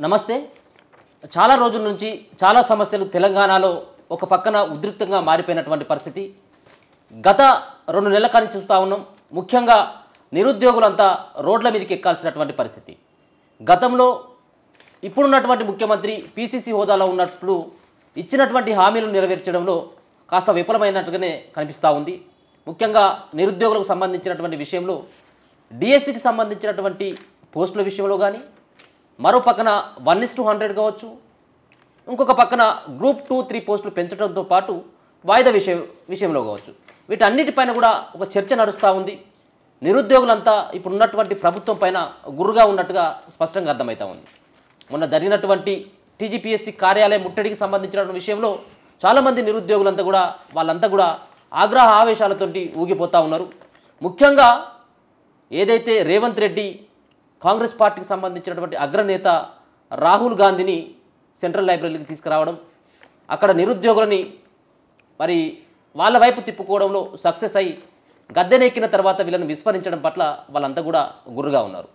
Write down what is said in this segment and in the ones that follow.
నమస్తే. చాలా రోజుల నుంచి చాలా సమస్యలు తెలంగాణలో ఒక పక్కన ఉద్రిక్తంగా మారిపోయినటువంటి పరిస్థితి. గత 2 నెలల కాడి చూస్తూ ఉన్నాం. ముఖ్యంగా నిరుద్యోగులంతా రోడ్ల మీదకి ఎక్కాల్సినటువంటి పరిస్థితి. గతంలో ఇప్పుడున్నటువంటి ముఖ్యమంత్రి పీసీసీ హోదాలో ఉన్నట్లు ఇచ్చినటువంటి హామీలను నెరవేర్చడంలో కాస్త విఫలమైనట్టుగానే కనిపిస్తూ ఉంది. ముఖ్యంగా నిరుద్యోగులకు సంబంధించినటువంటి విషయంలో డిఎస్సికి సంబంధించినటువంటి పోస్టుల విషయంలో కానీ, మరో పక్కన 1:100 కావచ్చు, ఇంకొక పక్కన గ్రూప్ 2, 3 పోస్టులు పెంచడంతో పాటు వాయిదా విషయంలో కావచ్చు, వీటన్నిటిపైన కూడా ఒక చర్చ నడుస్తూ ఉంది. నిరుద్యోగులంతా ఇప్పుడు ఉన్నటువంటి ప్రభుత్వం పైన గుర్రుగా ఉన్నట్టుగా స్పష్టంగా అర్థమవుతూ ఉంది. మొన్న జరిగినటువంటి టీజీపీఎస్సీ కార్యాలయం ముట్టడికి సంబంధించిన విషయంలో చాలామంది నిరుద్యోగులంతా కూడా వాళ్ళంతా కూడా ఆగ్రహ ఆవేశాలతోటి ఊగిపోతూ ఉన్నారు. ముఖ్యంగా ఏదైతే రేవంత్ రెడ్డి కాంగ్రెస్ పార్టీకి సంబంధించినటువంటి అగ్రనేత రాహుల్ గాంధీని సెంట్రల్ లైబ్రరీకి తీసుకురావడం, అక్కడ నిరుద్యోగులని మరి వాళ్ళ వైపు తిప్పుకోవడంలో సక్సెస్ అయ్యి గద్దెనెక్కిన తర్వాత వీళ్ళని విస్మరించడం పట్ల వాళ్ళంతా కూడా గుర్రుగా ఉన్నారు.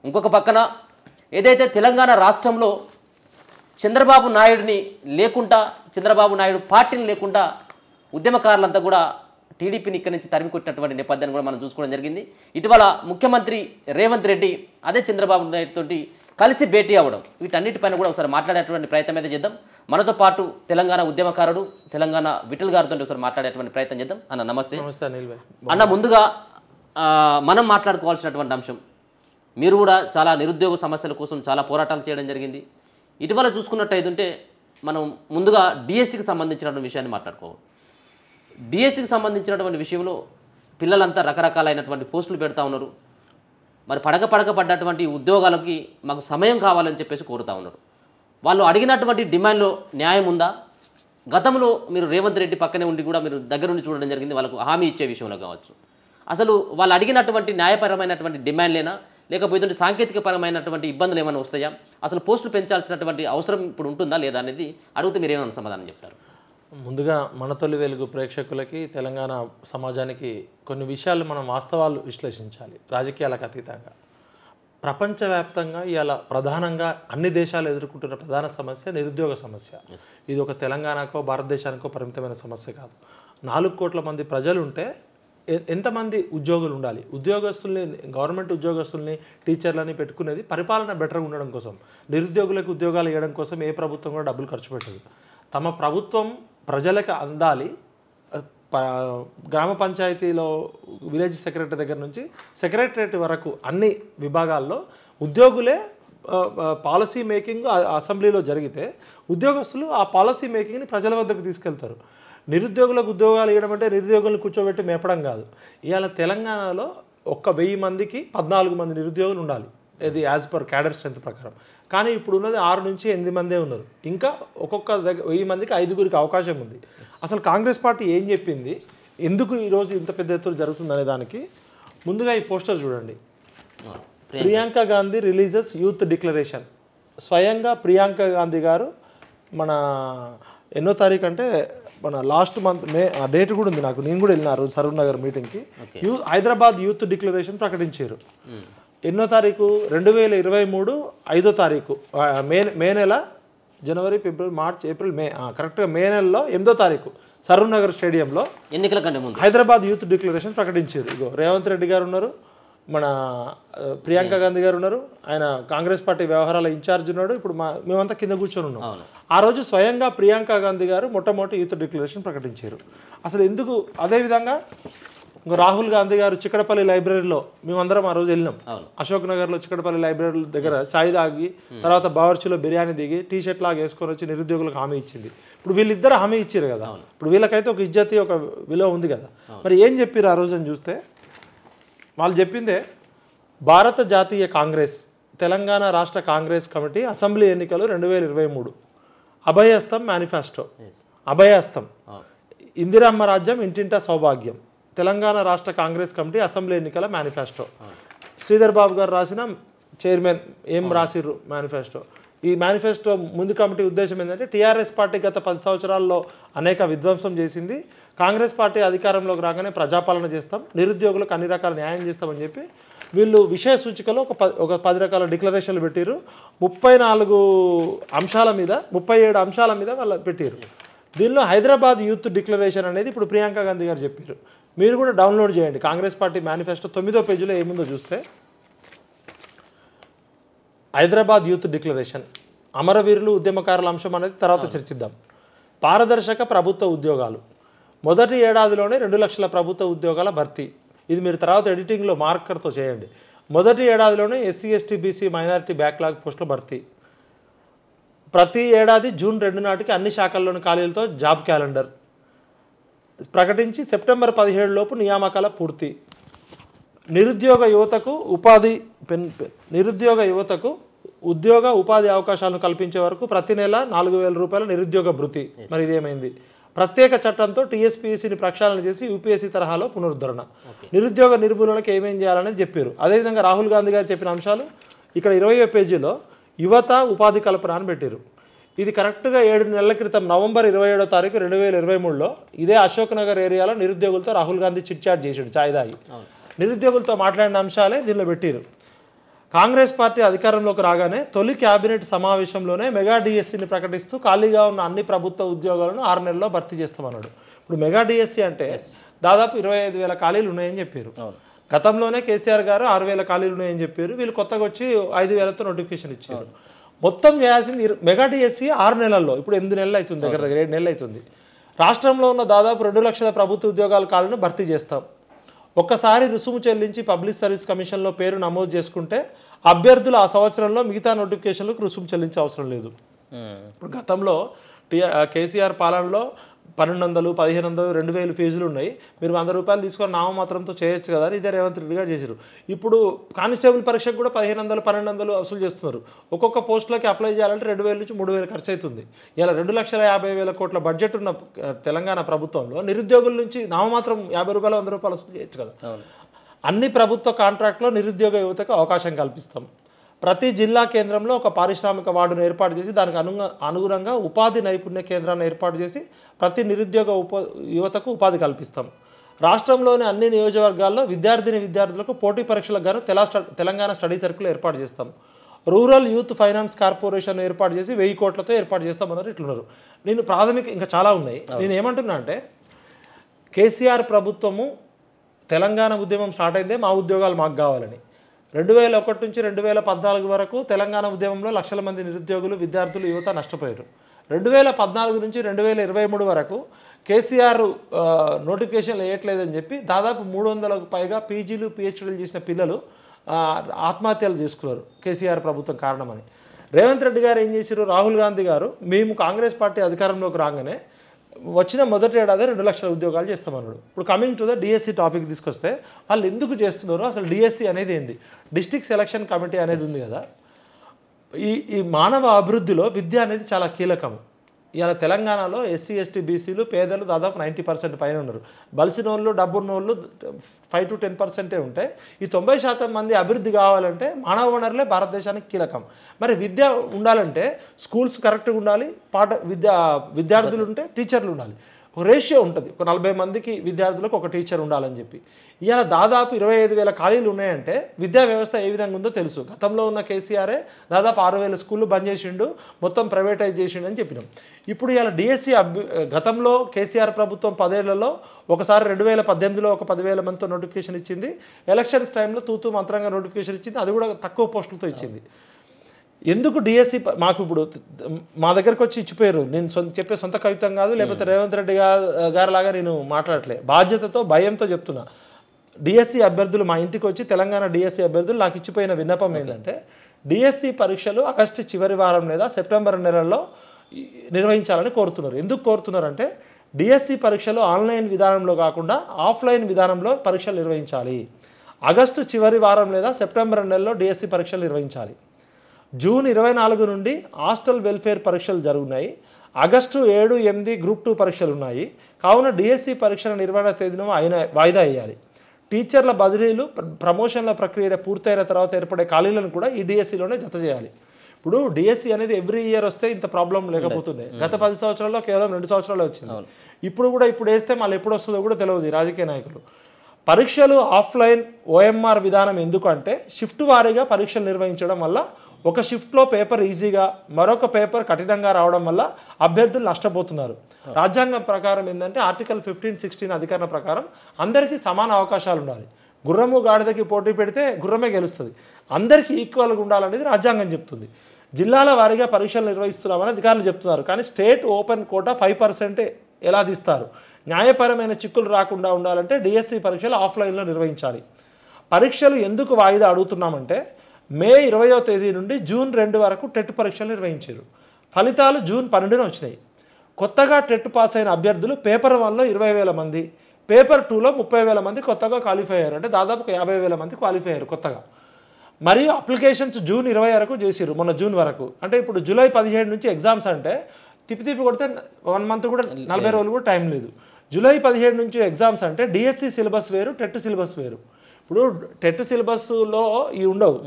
ఇంకొక పక్కన ఏదైతే తెలంగాణ రాష్ట్రంలో చంద్రబాబు నాయుడిని లేకుండా, చంద్రబాబు నాయుడు పార్టీని లేకుండా ఉద్యమకారులంతా కూడా టీడీపీని ఇక్కడి నుంచి తరిమి కొట్టినటువంటి నేపథ్యాన్ని కూడా మనం చూసుకోవడం జరిగింది. ఇటీవల ముఖ్యమంత్రి రేవంత్ రెడ్డి అదే చంద్రబాబు నాయుడు తోటి కలిసి భేటీ అవ్వడం, వీటన్నిటిపైన కూడా ఒకసారి మాట్లాడేటువంటి ప్రయత్నం అయితే చేద్దాం. మనతో పాటు తెలంగాణ ఉద్యమకారుడు, తెలంగాణ విఠల్ గారితో ఒకసారి మాట్లాడేటువంటి ప్రయత్నం చేద్దాం. అన్న నమస్తే. అన్న, ముందుగా మనం మాట్లాడుకోవాల్సినటువంటి అంశం, మీరు కూడా చాలా నిరుద్యోగ సమస్యల కోసం చాలా పోరాటాలు చేయడం జరిగింది. ఇటీవల చూసుకున్నట్టయితే మనం ముందుగా డిఎస్సికి సంబంధించినటువంటి విషయాన్ని మాట్లాడుకోవాలి. డిఎస్సికి సంబంధించినటువంటి విషయంలో పిల్లలంతా రకరకాలైనటువంటి పోస్టులు పెడతా ఉన్నారు. మరి పడ్డటువంటి ఉద్యోగాలకి మాకు సమయం కావాలని చెప్పేసి కోరుతూ ఉన్నారు. వాళ్ళు అడిగినటువంటి డిమాండ్లో న్యాయం ఉందా? గతంలో మీరు రేవంత్ రెడ్డి పక్కనే ఉండి కూడా మీరు దగ్గర ఉండి చూడడం జరిగింది, వాళ్ళకు హామీ ఇచ్చే విషయంలో కావచ్చు. అసలు వాళ్ళు అడిగినటువంటి న్యాయపరమైనటువంటి డిమాండ్లేనా, లేకపోతే సాంకేతికపరమైనటువంటి ఇబ్బందులు ఏమైనా వస్తాయా? అసలు పోస్టులు పెంచాల్సినటువంటి అవసరం ఇప్పుడు ఉంటుందా లేదా అనేది అడిగితే మీరు ఏమైనా సమాధానం చెప్తారు? ముందుగా మన తొలి వెలుగు ప్రేక్షకులకి, తెలంగాణ సమాజానికి కొన్ని విషయాలు మనం వాస్తవాలు విశ్లేషించాలి. రాజకీయాలకు అతీతంగా ప్రపంచవ్యాప్తంగా ఇవాళ ప్రధానంగా అన్ని దేశాలు ఎదుర్కొంటున్న ప్రధాన సమస్య నిరుద్యోగ సమస్య. ఇది ఒక తెలంగాణకో భారతదేశానికో పరిమితమైన సమస్య కాదు. 4 కోట్ల మంది ప్రజలు ఉంటే ఎంతమంది ఉద్యోగులు ఉండాలి? ఉద్యోగస్తుల్ని, గవర్నమెంట్ ఉద్యోగస్తుల్ని, టీచర్లని పెట్టుకునేది పరిపాలన బెటర్గా ఉండడం కోసం. నిరుద్యోగులకు ఉద్యోగాలు ఇవ్వడం కోసం ఏ ప్రభుత్వం కూడా డబ్బులు ఖర్చు పెట్టదు. తమ ప్రభుత్వం ప్రజలకు అందాలి. గ్రామ పంచాయతీలో విలేజ్ సెక్రటరీ దగ్గర నుంచి సెక్రటరేట్ వరకు అన్ని విభాగాల్లో ఉద్యోగులే పాలసీ మేకింగ్ అసెంబ్లీలో జరిగితే ఉద్యోగస్తులు ఆ పాలసీ మేకింగ్ని ప్రజల వద్దకు తీసుకెళ్తారు. నిరుద్యోగులకు ఉద్యోగాలు ఇవ్వడం అంటే నిరుద్యోగులను కూర్చోబెట్టి మేపడం కాదు. ఇవాళ తెలంగాణలో 1000 మందికి 14 మంది నిరుద్యోగులు ఉండాలి, ఇది యాజ్ పర్ క్యాడర్ స్ట్రెంత్ ప్రకారం. కానీ ఇప్పుడు ఉన్నది 6 నుంచి 8 మందే ఉన్నారు. ఇంకా ఒక్కొక్క 1000 మందికి 5గురికి అవకాశం ఉంది. అసలు కాంగ్రెస్ పార్టీ ఏం చెప్పింది, ఎందుకు ఈరోజు ఇంత పెద్ద ఎత్తున జరుగుతుంది అనే దానికి ముందుగా ఈ పోస్టర్ చూడండి. Priyanka Gandhi releases youth declaration. స్వయంగా ప్రియాంక గాంధీ గారు మన ఎన్నో తారీఖు అంటే మన లాస్ట్ మంత్ మే, ఆ డేట్ కూడా ఉంది నాకు, నేను కూడా వెళ్ళినారు సరూర్ నగర్ మీటింగ్కి. హైదరాబాద్ యూత్ డిక్లరేషన్ ప్రకటించారు. ఎన్నో తారీఖు? 2023 5వ తారీఖు, మే నెల, జనవరి, ఫిబ్రవరి, మార్చ్, ఏప్రిల్, మే, కరెక్ట్గా మే నెలలో 8వ తారీఖు సరూర్ నగర్ స్టేడియంలో ఎన్నికల కంటే ముందు హైదరాబాద్ యూత్ డిక్లరేషన్ ప్రకటించారు. ఇగో రేవంత్ రెడ్డి గారు ఉన్నారు, మన ప్రియాంక గాంధీ గారు ఉన్నారు, ఆయన కాంగ్రెస్ పార్టీ వ్యవహారాల ఇన్ఛార్జ్ ఉన్నాడు. ఇప్పుడు మేమంతా కింద కూర్చొని ఉన్నాం. ఆ రోజు స్వయంగా ప్రియాంక గాంధీ గారు మొట్టమొదటి యూత్ డిక్లరేషన్ ప్రకటించారు. అసలు ఎందుకు? అదేవిధంగా రాహుల్ గాంధీ గారు చిక్కడపల్లి లైబ్రరీలో మేమందరం ఆ రోజు వెళ్ళినాం. అశోక్ నగర్లో చిక్కడపల్లి లైబ్రరీ దగ్గర ఛాయ్ తాగి, తర్వాత బావర్చిలో బిర్యానీ దిగి, టీ షర్ట్ లాగా వేసుకొని వచ్చి నిరుద్యోగులకు హామీ ఇచ్చింది. ఇప్పుడు వీళ్ళిద్దరు హామీ ఇచ్చారు కదా, ఇప్పుడు వీళ్ళకైతే ఒక ఇజ్జతి, ఒక విలువ ఉంది కదా. మరి ఏం చెప్పారు ఆ రోజు అని చూస్తే, వాళ్ళు చెప్పిందే భారత జాతీయ కాంగ్రెస్, తెలంగాణ రాష్ట్ర కాంగ్రెస్ కమిటీ అసెంబ్లీ ఎన్నికలు 2023, అభయహస్తం మేనిఫెస్టో, అభయహస్తం, ఇందిరమ్మ రాజ్యం ఇంటింటా సౌభాగ్యం, తెలంగాణ రాష్ట్ర కాంగ్రెస్ కమిటీ అసెంబ్లీ ఎన్నికల మేనిఫెస్టో. శ్రీధర్ బాబు గారు రాసిన చైర్మన్ ఏం రాసిర్రు మేనిఫెస్టో, ఈ మేనిఫెస్టో ముందు కమిటీ ఉద్దేశం ఏంటంటే టీఆర్ఎస్ పార్టీ గత 10 సంవత్సరాల్లో అనేక విధ్వంసం చేసింది, కాంగ్రెస్ పార్టీ అధికారంలోకి రాగానే ప్రజాపాలన చేస్తాం, నిరుద్యోగులకు అన్ని రకాల న్యాయం చేస్తామని చెప్పి వీళ్ళు విషయ సూచికలో ఒక 10 రకాల డిక్లరేషన్లు పెట్టారు. 34 అంశాల మీద 37 అంశాల మీద వాళ్ళు పెట్టారు. దీనిలో హైదరాబాద్ యూత్ డిక్లరేషన్ అనేది ఇప్పుడు ప్రియాంక గాంధీ గారు చెప్పారు. మీరు కూడా డౌన్లోడ్ చేయండి. కాంగ్రెస్ పార్టీ మేనిఫెస్టో 9వ పేజీలో ఏముందో చూస్తే హైదరాబాద్ యూత్ డిక్లరేషన్, అమరవీరులు ఉద్యమకారుల అంశం అనేది తర్వాత చర్చిద్దాం. పారదర్శక ప్రభుత్వ ఉద్యోగాలు, మొదటి ఏడాదిలోనే 2 లక్షల ప్రభుత్వ ఉద్యోగాల భర్తీ. ఇది మీరు తర్వాత ఎడిటింగ్లో మార్కర్తో చేయండి. మొదటి ఏడాదిలోనే SC ST BC minority backlog పోస్టుల భర్తీ. ప్రతి ఏడాది జూన్ 2 నాటికి అన్ని శాఖల్లోని ఖాళీలతో జాబ్ క్యాలెండర్ ప్రకటించి సెప్టెంబర్ 17 లోపు నియామకాల పూర్తి. నిరుద్యోగ యువతకు ఉద్యోగ ఉపాధి అవకాశాలను కల్పించే వరకు ప్రతి నెల 4,000 రూపాయల నిరుద్యోగ భృతి. మరి ఇదేమైంది? ప్రత్యేక చట్టంతో టీఎస్పీఎస్సీని ప్రక్షాళన చేసి యూపీఎస్సీ తరహాలో పునరుద్ధరణ. నిరుద్యోగ నిర్మూలనకు ఏమేం చేయాలని చెప్పారు. అదేవిధంగా రాహుల్ గాంధీ గారు చెప్పిన అంశాలు ఇక్కడ 20వ పేజీలో యువత ఉపాధి కల్పన అని పెట్టారు. ఇది కరెక్ట్గా 7 నెలల క్రితం నవంబర్ 27వ తారీఖు 2023లో ఇదే అశోక్ నగర్ ఏరియాలో నిరుద్యోగులతో రాహుల్ గాంధీ చిట్ చాట్ చేసాడు, ఛాయ్ దాగి. నిరుద్యోగులతో మాట్లాడిన అంశాలే దీనిలో పెట్టారు. కాంగ్రెస్ పార్టీ అధికారంలోకి రాగానే తొలి క్యాబినెట్ సమావేశంలోనే మెగా డిఎస్సీని ప్రకటిస్తూ ఖాళీగా ఉన్న అన్ని ప్రభుత్వ ఉద్యోగాలను 6 నెలల్లో భర్తీ చేస్తామన్నాడు. ఇప్పుడు మెగా డిఎస్సీ అంటే దాదాపు 25,000 ఖాళీలు ఉన్నాయని చెప్పారు. గతంలోనే కేసీఆర్ గారు 6,000 ఖాళీలు ఉన్నాయని చెప్పారు. వీళ్ళు కొత్తగా వచ్చి 5,000తో నోటిఫికేషన్ ఇచ్చారు. మొత్తం చేయాల్సింది మెగా డిఎస్సీ 6 నెలల్లో, ఇప్పుడు 8 నెలలు అవుతుంది, దగ్గర 7 నెలలు అవుతుంది. రాష్ట్రంలో ఉన్న దాదాపు 2 లక్షల ప్రభుత్వ ఉద్యోగాల ఖాళీలను భర్తీ చేస్తాం. ఒక్కసారి రుసుము చెల్లించి పబ్లిక్ సర్వీస్ కమిషన్లో పేరు నమోదు చేసుకుంటే అభ్యర్థులు ఆ సంవత్సరంలో మిగతా నోటిఫికేషన్లకు రుసుము చెల్లించే అవసరం లేదు. ఇప్పుడు గతంలో కేసీఆర్ పాలనలో 1,200, 1,500, 2,000 ఫీజులు ఉన్నాయి. మీరు 100 రూపాయలు తీసుకొని నామమాత్రంతో చేయొచ్చు కదా అని ఇదే రేవంత్ రెడ్డి గారు చేశారు. ఇప్పుడు కానిస్టేబుల్ పరీక్షకు కూడా 1,500, 1,200 వసూలు చేస్తున్నారు. ఒక్కొక్క పోస్టులకి అప్లై చేయాలంటే 2,000 నుంచి 3,000 ఖర్చు అవుతుంది. ఇలా 2,50,000 కోట్ల బడ్జెట్ ఉన్న తెలంగాణ ప్రభుత్వంలో నిరుద్యోగుల నుంచి నామమాత్రం 50 రూపాయలు, 100 రూపాయలు వసూలు చేయొచ్చు కదా. అన్ని ప్రభుత్వ కాంట్రాక్ట్లో నిరుద్యోగ యువతకు అవకాశం కల్పిస్తాం. ప్రతి జిల్లా కేంద్రంలో ఒక పారిశ్రామిక వార్డును ఏర్పాటు చేసి దానికి అనుగుణంగా ఉపాధి నైపుణ్య కేంద్రాన్ని ఏర్పాటు చేసి ప్రతి నిరుద్యోగ యువతకు ఉపాధి కల్పిస్తాం. రాష్ట్రంలోని అన్ని నియోజకవర్గాల్లో విద్యార్థులకు పోటీ పరీక్షలకు గాను తెలంగాణ స్టడీ సర్కిల్ ఏర్పాటు చేస్తాం. రూరల్ యూత్ ఫైనాన్స్ కార్పొరేషన్ ఏర్పాటు చేసి 1000 కోట్లతో ఏర్పాటు చేస్తామన్నారు. ఇట్లున్నారు. నేను ప్రాథమిక ఇంకా చాలా ఉన్నాయి. నేను ఏమంటున్నా అంటే కేసీఆర్ ప్రభుత్వము తెలంగాణ ఉద్యమం స్టార్ట్ అయిందే మా ఉద్యోగాలు మాకు కావాలని. 2001 నుంచి 2014 వరకు తెలంగాణ ఉద్యమంలో లక్షల మంది నిరుద్యోగులు, విద్యార్థులు, యువత నష్టపోయారు. 2014 నుంచి 2023 వరకు కేసీఆర్ నోటిఫికేషన్లు వేయట్లేదని చెప్పి దాదాపు 300కు పైగా పీజీలు, పిహెచ్డీలు చేసిన పిల్లలు ఆత్మహత్యలు చేసుకున్నారు కేసీఆర్ ప్రభుత్వం కారణమని. రేవంత్ రెడ్డి గారు ఏం చేశారు? రాహుల్ గాంధీ గారు మేము కాంగ్రెస్ పార్టీ అధికారంలోకి రాగానే వచ్చిన మొదటి ఏడాది 2 లక్షల ఉద్యోగాలు చేస్తామన్నాడు. ఇప్పుడు coming to the DSC topic తీసుకొస్తే వాళ్ళు ఎందుకు చేస్తున్నారో అసలు డిఎస్సి అనేది ఏంది? డిస్ట్రిక్ట్ సెలక్షన్ కమిటీ అనేది ఉంది కదా. ఈ మానవ అభివృద్ధిలో విద్య అనేది చాలా కీలకం. ఇవాళ తెలంగాణలో ఎస్సీ ఎస్టీ బీసీలు పేదలు దాదాపు 90% పైన ఉన్నారు. బలిసినోళ్ళు, డబ్బున్నోళ్ళు 5 to 10% ఉంటాయి. ఈ 90% మంది అభివృద్ధి కావాలంటే మానవ వనరులే భారతదేశానికి కీలకం. మరి విద్య ఉండాలంటే స్కూల్స్ కరెక్ట్గా ఉండాలి, విద్యార్థులు ఉంటే టీచర్లు ఉండాలి. ఒక రేషియో ఉంటుంది, ఒక 40 మందికి విద్యార్థులకు ఒక టీచర్ ఉండాలని చెప్పి. ఇవాళ దాదాపు 25,000 ఖాళీలు ఉన్నాయంటే విద్యా వ్యవస్థ ఏ విధంగా ఉందో తెలుసు. గతంలో ఉన్న కేసీఆరే దాదాపు 6,000 స్కూళ్ళు బంద్ చేసిండు, మొత్తం ప్రైవేటైజ్ చేసిండు అని చెప్పినాం. ఇప్పుడు ఇవాళ డిఎస్సి గతంలో కేసీఆర్ ప్రభుత్వం 10 ఏళ్లలో ఒకసారి 2018లో ఒక 10,000 మందితో నోటిఫికేషన్ ఇచ్చింది. ఎలక్షన్స్ టైంలో తూతూ మంత్రంగా నోటిఫికేషన్ ఇచ్చింది, అది కూడా తక్కువ పోస్టులతో ఇచ్చింది. ఎందుకు డిఎస్సి మాకు ఇప్పుడు మా దగ్గరకు వచ్చి ఇచ్చిపోయారు? నేను చెప్పే సొంత కవిత్వం కాదు, లేకపోతే రేవంత్ రెడ్డి గారిలాగా నేను మాట్లాడట్లే, బాధ్యతతో భయంతో చెప్తున్నా. డిఎస్సి అభ్యర్థులు మా ఇంటికి వచ్చి తెలంగాణ డిఎస్సి అభ్యర్థులు నాకు ఇచ్చిపోయిన విన్నపం ఏంటంటే డిఎస్సి పరీక్షలు ఆగస్టు చివరి వారం లేదా సెప్టెంబర్ నెలలో నిర్వహించాలని కోరుతున్నారు. ఎందుకు కోరుతున్నారంటే డిఎస్సి పరీక్షలు ఆన్లైన్ విధానంలో కాకుండా ఆఫ్లైన్ విధానంలో పరీక్షలు నిర్వహించాలి. ఆగస్టు చివరి వారం లేదా సెప్టెంబర్ నెలలో డిఎస్సి పరీక్షలు నిర్వహించాలి. జూన్ 24 నుండి హాస్టల్ వెల్ఫేర్ పరీక్షలు జరుగుతున్నాయి. ఆగస్టు 7, 8 గ్రూప్ 2 పరీక్షలు ఉన్నాయి. కావున డిఎస్సి పరీక్షల నిర్వహణ తేదీను వాయిదా వేయాలి. టీచర్ల బదిలీలు, ప్రమోషన్ల ప్రక్రియ పూర్తయిన తర్వాత ఏర్పడే ఖాళీలను కూడా ఈ డిఎస్సిలోనే జత చేయాలి. ఇప్పుడు డిఎస్సి అనేది ఎవ్రీ ఇయర్ వస్తే ఇంత ప్రాబ్లం లేకపోతుండే. గత 10 సంవత్సరాల్లో కేవలం 2 సంవత్సరాలు వచ్చింది. ఇప్పుడు వేస్తే మళ్ళీ ఎప్పుడు వస్తుందో కూడా తెలియదు రాజకీయ నాయకులు. పరీక్షలు ఆఫ్లైన్ ఓఎంఆర్ విధానం ఎందుకంటే షిఫ్ట్ వారీగా పరీక్షలు నిర్వహించడం వల్ల ఒక షిఫ్ట్లో పేపర్ ఈజీగా మరొక పేపర్ కఠినంగా రావడం వల్ల అభ్యర్థులు నష్టపోతున్నారు. రాజ్యాంగం ప్రకారం ఏంటంటే ఆర్టికల్ 15-16 అధికరణ ప్రకారం అందరికీ సమాన అవకాశాలు ఉండాలి. గుర్రము గాడిదకి పోటీ పెడితే గుర్రమే గెలుస్తుంది. అందరికీ ఈక్వల్గా ఉండాలనేది రాజ్యాంగం చెప్తుంది. జిల్లాల వారీగా పరీక్షలు నిర్వహిస్తున్నామని అధికారులు చెప్తున్నారు. కానీ స్టేట్ ఓపెన్ కోటా 5% ఎలా తీస్తారు? న్యాయపరమైన చిక్కులు రాకుండా ఉండాలంటే డిఎస్సి పరీక్షలు ఆఫ్లైన్లో నిర్వహించాలి. పరీక్షలు ఎందుకు వాయిదా అడుగుతున్నామంటే మే 20వ తేదీ నుండి జూన్ 2 వరకు టెట్ పరీక్షలు నిర్వహించారు. ఫలితాలు జూన్ 12న వచ్చినాయి. కొత్తగా టెట్ పాస్ అయిన అభ్యర్థులు పేపర్ 1లో 20,000 మంది, పేపర్ 2లో 30,000 మంది కొత్తగా క్వాలిఫై అయ్యారు. అంటే దాదాపు 50,000 మంది క్వాలిఫై అయ్యారు కొత్తగా. మరియు అప్లికేషన్స్ జూన్ 20 వరకు చేసిరు, మొన్న జూన్ వరకు. అంటే ఇప్పుడు జూలై 17 నుంచి ఎగ్జామ్స్ అంటే తిప్పి కొడితే 1 మంత్ కూడా 40 రోజులు కూడా టైం లేదు. జూలై 17 నుంచి ఎగ్జామ్స్ అంటే డిఎస్సి సిలబస్ వేరు, టెట్ సిలబస్ వేరు. ఇప్పుడు టెట్ సిలబస్లో ఇవి ఉండవు,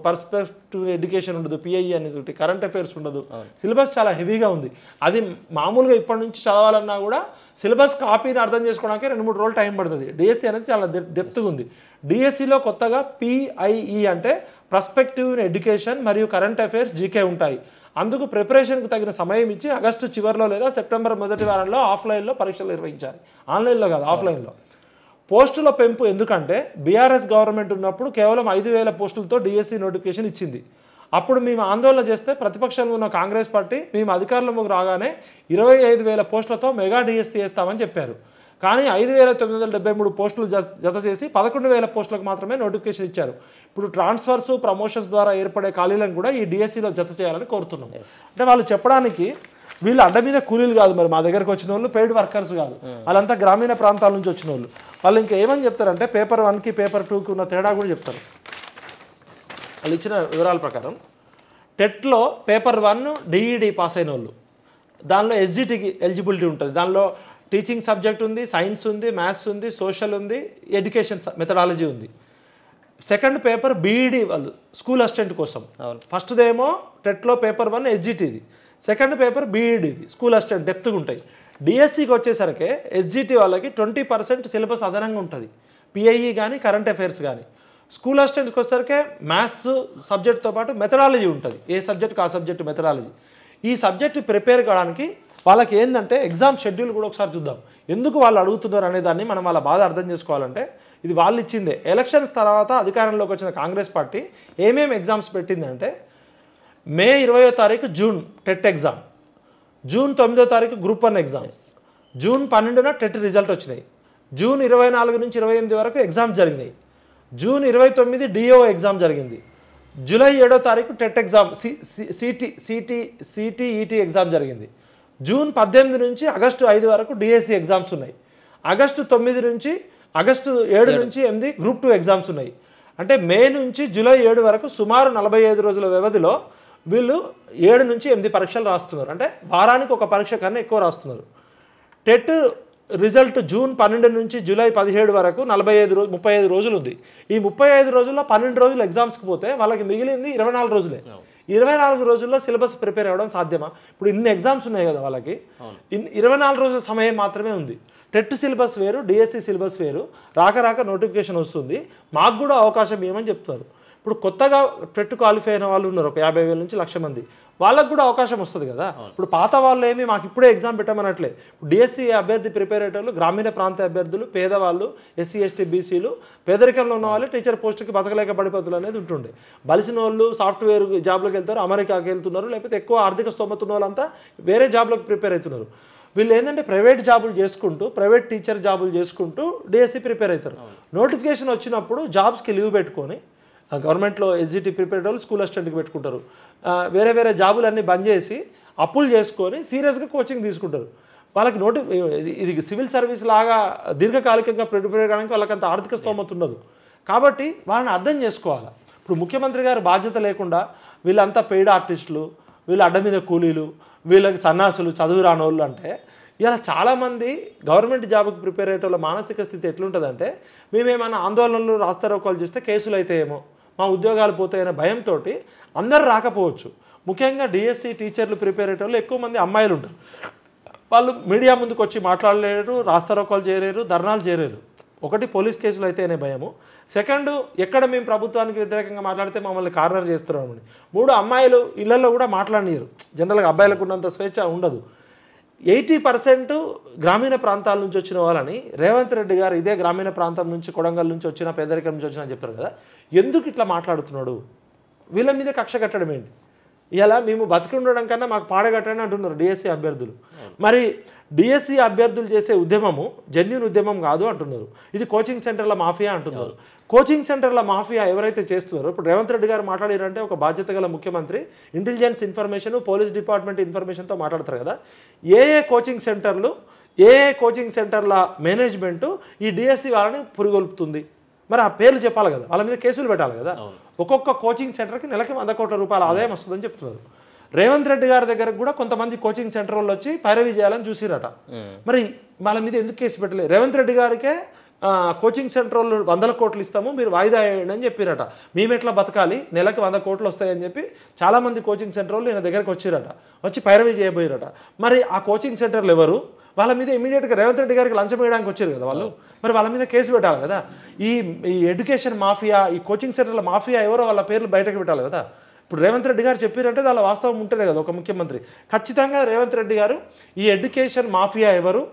పర్స్పెక్టివ్ ఎడ్యుకేషన్ ఉండదు, పిఐఈ అనేది, కరెంట్ అఫైర్స్ ఉండదు. సిలబస్ చాలా హెవీగా ఉంది. అది మామూలుగా ఇప్పటి నుంచి చదవాలన్నా కూడా సిలబస్ కాపీని అర్థం చేసుకోవడానికి 2-3 రోజులు టైం పడుతుంది. డిఎస్సి అనేది చాలా డెప్త్గా ఉంది. డిఎస్సిలో కొత్తగా పిఐఈ అంటే పర్స్పెక్టివ్ ఎడ్యుకేషన్ మరియు కరెంట్ అఫైర్స్ జీకే ఉంటాయి. అందుకు ప్రిపరేషన్కి తగిన సమయం ఇచ్చి ఆగస్టు చివరిలో లేదా సెప్టెంబర్ మొదటి వారంలో ఆఫ్లైన్లో పరీక్షలు నిర్వహించాలి. ఆన్లైన్లో కాదు, ఆఫ్లైన్లో. పోస్టుల పెంపు ఎందుకంటే బీఆర్ఎస్ గవర్నమెంట్ ఉన్నప్పుడు కేవలం 5,000 పోస్టులతో డిఎస్సి నోటిఫికేషన్ ఇచ్చింది. అప్పుడు మేము ఆందోళన చేస్తే ప్రతిపక్షంలో ఉన్న కాంగ్రెస్ పార్టీ మేము అధికారంలోకి రాగానే 25,000 పోస్టులతో మెగా డిఎస్సి వేస్తామని చెప్పారు. కానీ 5,973 పోస్టులు జత చేసి 11,000 పోస్టులకు మాత్రమే నోటిఫికేషన్ ఇచ్చారు. ఇప్పుడు ట్రాన్స్ఫర్స్ ప్రమోషన్స్ ద్వారా ఏర్పడే ఖాళీలను కూడా ఈ డిఎస్సిలో జత చేయాలని కోరుతున్నాం. అంటే వాళ్ళు చెప్పడానికి వీళ్ళు అడ్డ మీద కూలీలు కాదు, మరి మా దగ్గరకు వచ్చిన వాళ్ళు పెయిడ్ వర్కర్స్ కాదు, వాళ్ళంతా గ్రామీణ ప్రాంతాల నుంచి వచ్చిన వాళ్ళు. వాళ్ళు ఇంకా ఏమని చెప్తారంటే పేపర్ 1కి పేపర్ 2కి ఉన్న తేడా కూడా చెప్తారు. వాళ్ళు ఇచ్చిన వివరాల ప్రకారం టెట్లో పేపర్ 1 డిఈడి పాస్ అయిన వాళ్ళు, దానిలో ఎస్జిటికి ఎలిజిబిలిటీ ఉంటుంది. దానిలో టీచింగ్ సబ్జెక్ట్ ఉంది, సైన్స్ ఉంది, మ్యాథ్స్ ఉంది, సోషల్ ఉంది, ఎడ్యుకేషన్ మెథడాలజీ ఉంది. సెకండ్ పేపర్ బీఈడి వాళ్ళు స్కూల్ అసిస్టెంట్ కోసం. ఫస్ట్దేమో టెట్లో పేపర్ 1 ఎస్జిటిది, సెకండ్ పేపర్ బీఈడిది స్కూల్ అసిస్టెంట్ డెప్త్గా ఉంటాయి. డిఎస్సికి వచ్చేసరికి ఎస్జిటి వాళ్ళకి 20% సిలబస్ అదనంగా ఉంటుంది, పిఐఈ కానీ కరెంట్ అఫైర్స్ కానీ. స్కూల్ అసిస్టెంట్స్కి వచ్చేసరికి మ్యాథ్స్ సబ్జెక్ట్తో పాటు మెథడాలజీ ఉంటుంది, ఏ సబ్జెక్ట్కి ఆ సబ్జెక్ట్ మెథడాలజీ. ఈ సబ్జెక్ట్ ప్రిపేర్ కావడానికి వాళ్ళకి ఏంటంటే ఎగ్జామ్ షెడ్యూల్ కూడా ఒకసారి చూద్దాం. ఎందుకు వాళ్ళు అడుగుతున్నారు అనే దాన్ని మనం వాళ్ళ బాధ అర్థం చేసుకోవాలంటే ఇది వాళ్ళు ఇచ్చిందే. ఎలక్షన్స్ తర్వాత అధికారంలోకి వచ్చిన కాంగ్రెస్ పార్టీ ఏమేమి ఎగ్జామ్స్ పెట్టిందంటే మే 20వ తారీఖు జూన్ టెట్ ఎగ్జామ్, జూన్ 9వ తారీఖు గ్రూప్ 1 ఎగ్జామ్, జూన్ 12న టెట్ రిజల్ట్ వచ్చినాయి, జూన్ 24 నుంచి 28 వరకు ఎగ్జామ్స్ జరిగినాయి, జూన్ 29 డిఓ ఎగ్జామ్ జరిగింది, జూలై 7వ తారీఖు టెట్ ఎగ్జామ్ సిటీఈటీ ఎగ్జామ్ జరిగింది, జూన్ 18 నుంచి ఆగస్టు 5 వరకు డిఎస్సి ఎగ్జామ్స్ ఉన్నాయి, ఆగస్టు 7 నుంచి 8 గ్రూప్ 2 ఎగ్జామ్స్ ఉన్నాయి. అంటే మే నుంచి జూలై 7 వరకు సుమారు 45 రోజుల వ్యవధిలో వీళ్ళు 7 నుంచి 8 పరీక్షలు రాస్తున్నారు. అంటే వారానికి ఒక పరీక్ష కన్నా ఎక్కువ రాస్తున్నారు. టెట్ రిజల్ట్ జూన్ 12 నుంచి జూలై 17 వరకు 35 రోజులు ఉంది. ఈ 35 రోజుల్లో 12 రోజులు ఎగ్జామ్స్కి పోతే వాళ్ళకి మిగిలింది 24 రోజులే. 24 రోజుల్లో సిలబస్ ప్రిపేర్ అవ్వడం సాధ్యమా? ఇప్పుడు ఇన్ని ఎగ్జామ్స్ ఉన్నాయి కదా వాళ్ళకి, 24 రోజుల సమయం మాత్రమే ఉంది. టెట్ సిలబస్ వేరు, డిఎస్సి సిలబస్ వేరు. రాక నోటిఫికేషన్ వస్తుంది, మాకు కూడా అవకాశం ఇవ్వమని చెప్తారు. ఇప్పుడు కొత్తగా టెట్ క్వాలిఫై అయిన వాళ్ళు ఉన్నారు, ఒక 50,000 నుంచి 1,00,000 మంది, వాళ్ళకు కూడా అవకాశం వస్తుంది కదా. ఇప్పుడు పాత వాళ్ళు ఏమి మాకు ఇప్పుడే ఎగ్జామ్ పెట్టమనట్లే. డిఎస్సి అభ్యర్థి ప్రిపేర్ అయ్యేటోళ్ళు గ్రామీణ ప్రాంత అభ్యర్థులు, పేదవాళ్ళు, ఎస్సీ ఎస్టీ బీసీలు, పేదరికంలో ఉన్న వాళ్ళు టీచర్ పోస్టుకి బతకలేక పడిపోతులు అనేది ఉంటుండే. బలిసిన వాళ్ళు సాఫ్ట్వేర్ జాబ్లోకి వెళ్తారు, అమెరికాకి వెళ్తున్నారు, లేకపోతే ఎక్కువ ఆర్థిక స్తోమత ఉన్న వాళ్ళంతా వేరే జాబ్లోకి ప్రిపేర్ అవుతున్నారు. వీళ్ళు ఏంటంటే ప్రైవేట్ జాబులు చేసుకుంటూ, ప్రైవేట్ టీచర్ జాబులు చేసుకుంటూ డిఎస్సి ప్రిపేర్ అవుతారు. నోటిఫికేషన్ వచ్చినప్పుడు జాబ్స్కి లీవ్ పెట్టుకొని గవర్నమెంట్లో ఎస్జిటి ప్రిపేర్ వాళ్ళు స్కూల్ అసిస్టెంట్కి పెట్టుకుంటారు, వేరే జాబులన్నీ బంద్ చేసి అప్పులు చేసుకొని సీరియస్గా కోచింగ్ తీసుకుంటారు. వాళ్ళకి ఇది సివిల్ సర్వీస్ లాగా దీర్ఘకాలికంగా ప్రిపేర్ కావడానికి వాళ్ళకంత ఆర్థిక స్తోమత ఉండదు. కాబట్టి వాళ్ళని అర్థం చేసుకోవాలి. ఇప్పుడు ముఖ్యమంత్రి గారు బాధ్యత లేకుండా వీళ్ళంతా పెయిడ్ ఆర్టిస్టులు, వీళ్ళు అడ్డ మీద కూలీలు, వీళ్ళకి సన్నాసులు, చదువు రానోళ్ళు అంటే ఇలా చాలామంది గవర్నమెంట్ జాబ్కి ప్రిపేర్ అయ్యే వాళ్ళ మానసిక స్థితి ఎట్లుంటుందంటే మేమేమైనా ఆందోళనలు రాస్తారోకాలు చేస్తే కేసులు అయితే ఏమో, మా ఉద్యోగాలు పోతాయనే భయంతో అందరు రాకపోవచ్చు. ముఖ్యంగా డిఎస్సి టీచర్లు ప్రిపేర్ అయ్యేటోళ్ళు ఎక్కువ మంది అమ్మాయిలు ఉంటారు. వాళ్ళు మీడియా ముందుకు వచ్చి మాట్లాడలేరు, రాస్తారోకాలు చేయలేరు, ధర్నాలు చేయలేరు. ఒకటి పోలీస్ కేసులు అయితేనే భయము, సెకండ్ ఎక్కడ మేము ప్రభుత్వానికి వ్యతిరేకంగా మాట్లాడితే మమ్మల్ని కార్నర్ చేస్తున్నామని. 3 అమ్మాయిలు ఇళ్లలో కూడా మాట్లాడనియరు. జనరల్గా అబ్బాయిలకు ఉన్నంత స్వేచ్ఛ ఉండదు. 80% గ్రామీణ ప్రాంతాల నుంచి వచ్చిన వాళ్ళని రేవంత్ రెడ్డి గారు ఇదే గ్రామీణ ప్రాంతం నుంచి, కొడంగల్ నుంచి వచ్చిన, పేదరికం నుంచి వచ్చిన అని చెప్తారు కదా, ఎందుకు ఇట్లా మాట్లాడుతున్నాడు? వీళ్ళ మీద కక్ష కట్టడం ఏంటి? ఇలా మేము బతికి ఉండడం కన్నా మాకు పాడగట్టని అంటున్నారు డిఎస్సి అభ్యర్థులు. మరి డిఎస్సి అభ్యర్థులు చేసే ఉద్యమము జెన్యూన్ ఉద్యమం కాదు అంటున్నారు. ఇది కోచింగ్ సెంటర్ల మాఫియా అంటున్నారు. కోచింగ్ సెంటర్ల మాఫియా ఎవరైతే చేస్తున్నారో, ఇప్పుడు రేవంత్ రెడ్డి గారు మాట్లాడారంటే ఒక బాధ్యత గల ముఖ్యమంత్రి ఇంటెలిజెన్స్ ఇన్ఫర్మేషన్, పోలీస్ డిపార్ట్మెంట్ ఇన్ఫర్మేషన్తో మాట్లాడతారు కదా. ఏ కోచింగ్ సెంటర్లు, ఏ కోచింగ్ సెంటర్ల మేనేజ్మెంటు ఈ డిఎస్సి వాళ్ళని పురిగొల్పుతుంది? మరి ఆ పేర్లు చెప్పాలి కదా, వాళ్ళ మీద కేసులు పెట్టాలి కదా. ఒక్కొక్క కోచింగ్ సెంటర్కి నెలకి 100 కోట్ల రూపాయల ఆదాయం వస్తుందని చెప్తున్నారు. రేవంత్ రెడ్డి గారి దగ్గరకు కూడా కొంతమంది కోచింగ్ సెంటర్ వాళ్ళు వచ్చి పైరవీ చేయాలని చూసిరట. మరి వాళ్ళ మీద ఎందుకు కేసు పెట్టలేదు? రేవంత్ రెడ్డి గారికే కోచింగ్ సెంటర్ వాళ్ళు 100 కోట్లు ఇస్తాము, మీరు వాయిదా వేయండి అని చెప్పిరట. మేము ఎట్లా బతకాలి, నెలకి 100 కోట్లు వస్తాయని చెప్పి చాలామంది కోచింగ్ సెంటర్ వాళ్ళు ఈయన దగ్గరకు వచ్చిరట, వచ్చి పైరవీ చేయబోయారట. మరి ఆ కోచింగ్ సెంటర్లు ఎవరు? వాళ్ళ మీద ఇమీడియట్గా రేవంత్ రెడ్డి గారికి లంచం వేయడానికి వచ్చారు కదా వాళ్ళు. మరి వాళ్ళ మీద కేసు పెట్టాలి కదా. ఈ ఎడ్యుకేషన్ మాఫియా, ఈ కోచింగ్ సెంటర్ల మాఫియా ఎవరో వాళ్ళ పేర్లు బయటకు పెట్టాలి కదా. ఇప్పుడు రేవంత్ రెడ్డి గారు చెప్పారంటే దాని వాస్తవం ఉంటుంది కదా ఒక ముఖ్యమంత్రి. ఖచ్చితంగా రేవంత్ రెడ్డి గారు ఈ ఎడ్యుకేషన్ మాఫియా ఎవరు,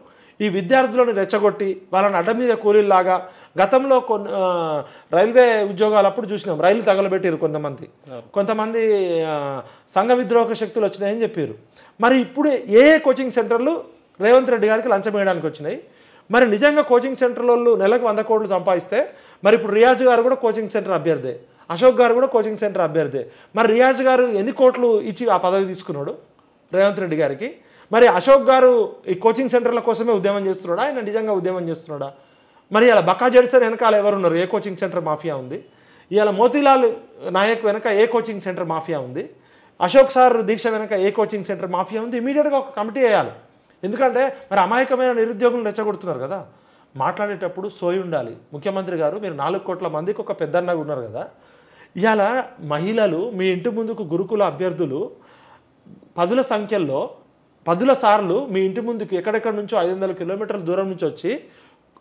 ఈ విద్యార్థులను రెచ్చగొట్టి వాళ్ళని అడ్డ మీద కూలీలాగా, గతంలో రైల్వే ఉద్యోగాలు అప్పుడు చూసినాం, రైలు తగలబెట్టారు కొంతమంది సంఘ విద్రోహక శక్తులు వచ్చినాయని చెప్పారు. మరి ఇప్పుడు ఏ కోచింగ్ సెంటర్లు రేవంత్ రెడ్డి గారికి లంచం వేయడానికి వచ్చినాయి? మరి నిజంగా కోచింగ్ సెంటర్ వాళ్ళు నెలకు 100 కోట్లు సంపాదిస్తే, మరి ఇప్పుడు రియాజ్ గారు కూడా కోచింగ్ సెంటర్ అభ్యర్థే, అశోక్ గారు కూడా కోచింగ్ సెంటర్ అభ్యర్థే. మరి రియాజ్ గారు ఎన్ని కోట్లు ఇచ్చి ఆ పదవి తీసుకున్నాడు రేవంత్ రెడ్డి గారికి? మరి అశోక్ గారు ఈ కోచింగ్ సెంటర్ల కోసమే ఉద్యమం చేస్తున్నాడా, ఆయన నిజంగా ఉద్యమం చేస్తున్నాడా? మరి ఇలా బక్కా జెడ్సన్ వెనకాల ఎవరున్నారు? ఏ కోచింగ్ సెంటర్ మాఫియా ఉంది? ఇవాళ మోతీలాల్ నాయక్ వెనక ఏ కోచింగ్ సెంటర్ మాఫియా ఉంది? అశోక్ సార్ దీక్ష వెనక ఏ కోచింగ్ సెంటర్ మాఫియా ఉంది? ఇమీడియట్గా ఒక కమిటీ వేయాలి. ఎందుకంటే మరి అమాయకమైన నిరుద్యోగులను రెచ్చగొడుతున్నారు కదా. మాట్లాడేటప్పుడు సోయి ఉండాలి. ముఖ్యమంత్రి గారు, మీరు 4 కోట్ల మందికి ఒక పెద్దన్నగా ఉన్నారు కదా. ఇవాళ మహిళలు మీ ఇంటి ముందుకు గురుకుల అభ్యర్థులు 10ల సంఖ్యల్లో 10ల సార్లు మీ ఇంటి ముందుకు ఎక్కడెక్కడి నుంచో 500 కిలోమీటర్ల దూరం నుంచి వచ్చి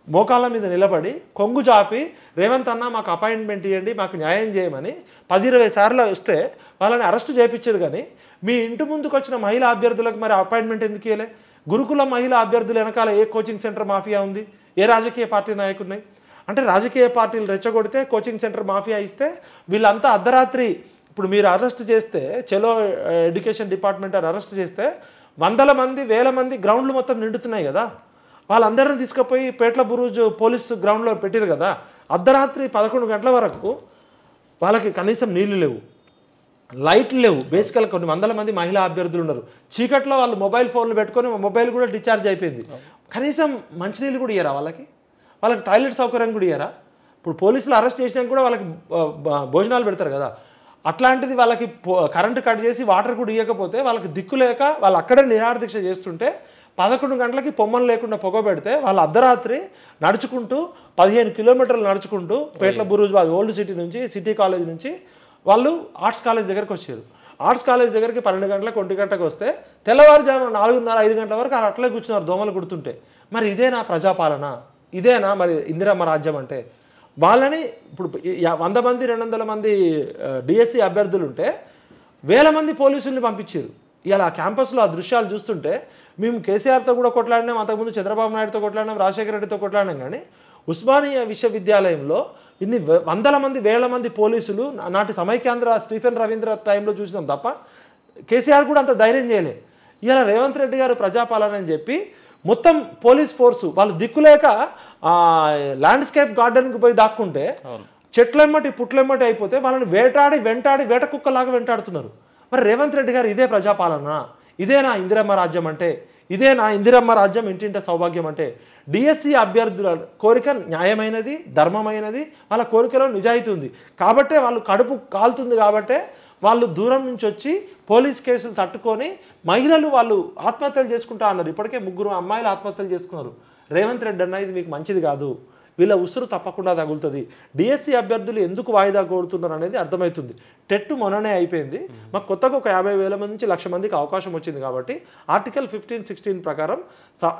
మోకాళ్ళ మీద నిలబడి కొంగు చాపి రేవంత్ అన్న మాకు అపాయింట్మెంట్ ఇవ్వండి, మాకు న్యాయం చేయమని 10-20 సార్లు వస్తే వాళ్ళని అరెస్ట్ చేయించారు. కానీ మీ ఇంటి ముందుకు వచ్చిన మహిళా అభ్యర్థులకు మరి అపాయింట్మెంట్ ఎందుకు ఇవ్వలే? గురుకుల మహిళా అభ్యర్థుల వెనకాల ఏ కోచింగ్ సెంటర్ మాఫియా ఉంది? ఏ రాజకీయ పార్టీ నాయకున్నాయి? అంటే రాజకీయ పార్టీలు రెచ్చగొడితే కోచింగ్ సెంటర్ మాఫియా ఇస్తే వీళ్ళంతా అర్ధరాత్రి, ఇప్పుడు మీరు అరెస్ట్ చేస్తే, చలో ఎడ్యుకేషన్ డిపార్ట్మెంట్ అరెస్ట్ చేస్తే 100 మంది 1000 మంది గ్రౌండ్లు మొత్తం నిండుతున్నాయి కదా. వాళ్ళందరినీ తీసుకుపోయి పేట్ల బురూజ్ పోలీసు గ్రౌండ్లో పెట్టారు కదా. అర్ధరాత్రి 11 గంటల వరకు వాళ్ళకి కనీసం నీళ్లు లేవు, లైట్లు లేవు. బేసికల్గా కొన్ని 100 మంది మహిళా అభ్యర్థులు ఉన్నారు. చీకట్లో వాళ్ళు మొబైల్ ఫోన్లు పెట్టుకొని మొబైల్ కూడా డిశ్చార్జ్ అయిపోయింది. కనీసం మంచినీళ్ళు కూడా ఇయ్యరా వాళ్ళకి టాయిలెట్ సౌకర్యం కూడా ఇయ్యరా? ఇప్పుడు పోలీసులు అరెస్ట్ చేసినాక కూడా వాళ్ళకి భోజనాలు పెడతారు కదా. అట్లాంటిది వాళ్ళకి కరెంటు కట్ చేసి వాటర్ కూడా ఇవ్వకపోతే వాళ్ళకి దిక్కు లేక వాళ్ళు అక్కడే నిరాహారదీక్ష చేస్తుంటే 11 గంటలకి పొమ్మలు లేకుండా పొగ పెడితే వాళ్ళు అర్ధరాత్రి నడుచుకుంటూ 15 కిలోమీటర్లు నడుచుకుంటూ పేట్ల బురూజ్ ఓల్డ్ సిటీ నుంచి, సిటీ కాలేజ్ నుంచి వాళ్ళు ఆర్ట్స్ కాలేజ్ దగ్గరికి వచ్చారు. ఆర్ట్స్ కాలేజ్ దగ్గరికి 12 గంటలకు 1 గంటకు వస్తే తెల్లవారుజామున 4:30-5 గంటల వరకు వాళ్ళు అట్లే కూర్చున్నారు దోమలు కుడుతుంటే. మరి ఇదేనా ప్రజాపాలన? ఇదేనా మరి ఇందిరమ్మ రాజ్యం అంటే? వాళ్ళని ఇప్పుడు 100 మంది 200 మంది డిఎస్సి అభ్యర్థులు ఉంటే 1000 మంది పోలీసుల్ని పంపించారు. ఇలా క్యాంపస్లో ఆ దృశ్యాలు చూస్తుంటే మేము కేసీఆర్తో కూడా కొట్లాడినాం, అంతకుముందు చంద్రబాబు నాయుడుతో కొట్లాడినాం, రాజశేఖర రెడ్డితో కొట్లాడినాం. కానీ ఉస్మానియా విశ్వవిద్యాలయంలో ఇన్ని 100 మంది 1000 మంది పోలీసులు నాటి సమైక్యాంధ్ర స్టీఫెన్ రవీంద్ర టైంలో చూసినాం తప్ప కేసీఆర్ కూడా అంత ధైర్యం చేయలే. ఇలా రేవంత్ రెడ్డి గారు ప్రజాపాలన అని చెప్పి మొత్తం పోలీస్ ఫోర్సు వాళ్ళు దిక్కులేక ల్యాండ్స్కేప్ గార్డెన్కి పోయి దాక్కుంటే చెట్లెమ్మటి పుట్లెమ్మటి అయిపోతే వాళ్ళని వెంటాడి వేట కుక్కలాగా వెంటాడుతున్నారు. మరి రేవంత్ రెడ్డి గారు ఇదే ప్రజాపాలన? ఇదేనా ఇందిరమ్మ రాజ్యం అంటే? ఇదేనా ఇందిరమ్మ రాజ్యం ఇంటింట సౌభాగ్యం అంటే? డిఎస్సి అభ్యర్థుల కోరిక న్యాయమైనది, ధర్మమైనది, వాళ్ళ కోరికలో నిజాయితీ ఉంది కాబట్టే, వాళ్ళు కడుపు కాలుతుంది కాబట్టే వాళ్ళు దూరం నుంచి వచ్చి పోలీస్ కేసులు తట్టుకొని మహిళలు వాళ్ళు ఆత్మహత్యలు చేసుకుంటా అన్నారు. ఇప్పటికే 3 అమ్మాయిలు ఆత్మహత్యలు చేసుకున్నారు. రేవంత్ రెడ్డి అన్న ఇది మీకు మంచిది కాదు. వీళ్ళ ఉసురు తప్పకుండా తగులుతుంది. డిఎస్సి అభ్యర్థులు ఎందుకు వాయిదా కోరుతున్నారు అనేది అర్థమవుతుంది. టెట్ మొన్ననే అయిపోయింది, మాకు కొత్తగా ఒక 50,000 మంది నుంచి 1,00,000 మందికి అవకాశం వచ్చింది కాబట్టి ఆర్టికల్ 15-16 ప్రకారం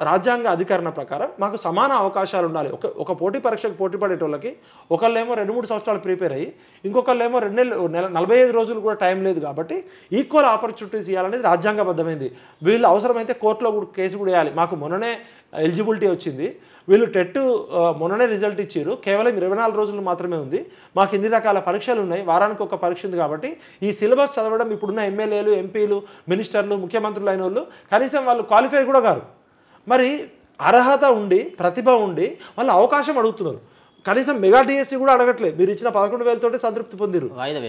రాజ్యాంగ అధికరణ ప్రకారం మాకు సమాన అవకాశాలు ఉండాలి. ఒక పోటీ పరీక్షకు పోటీ పడేటోళ్ళకి ఒకళ్ళేమో 2-3 సంవత్సరాలు ప్రిపేర్ అయ్యి ఇంకొకళ్ళేమో 45 రోజులు కూడా టైం లేదు కాబట్టి ఈక్వల్ ఆపర్చునిటీస్ ఇవ్వాలనేది రాజ్యాంగబద్ధమైంది. వీళ్ళు అవసరమైతే కోర్టులో కూడా కేసు కూడా వేయాలి. మాకు మొన్ననే ఎలిజిబిలిటీ వచ్చింది, వీళ్ళు టెట్ మొన్ననే రిజల్ట్ ఇచ్చారు, కేవలం 24 రోజులు మాత్రమే ఉంది, మాకు ఇన్ని రకాల పరీక్షలు ఉన్నాయి, వారానికి ఒక పరీక్ష ఉంది కాబట్టి ఈ సిలబస్ చదవడం ఇప్పుడున్న ఎమ్మెల్యేలు, ఎంపీలు, మినిస్టర్లు, ముఖ్యమంత్రులు అయిన వాళ్ళు కనీసం వాళ్ళు క్వాలిఫై కూడా కారు. మరి అర్హత ఉండి ప్రతిభ ఉండి వాళ్ళు అవకాశం అడుగుతున్నారు. కనీసం మెగా డిఎస్సి కూడా అడగట్లేదు, మీరు ఇచ్చిన 11,000 సంతృప్తి పొందిరు, వాయిదా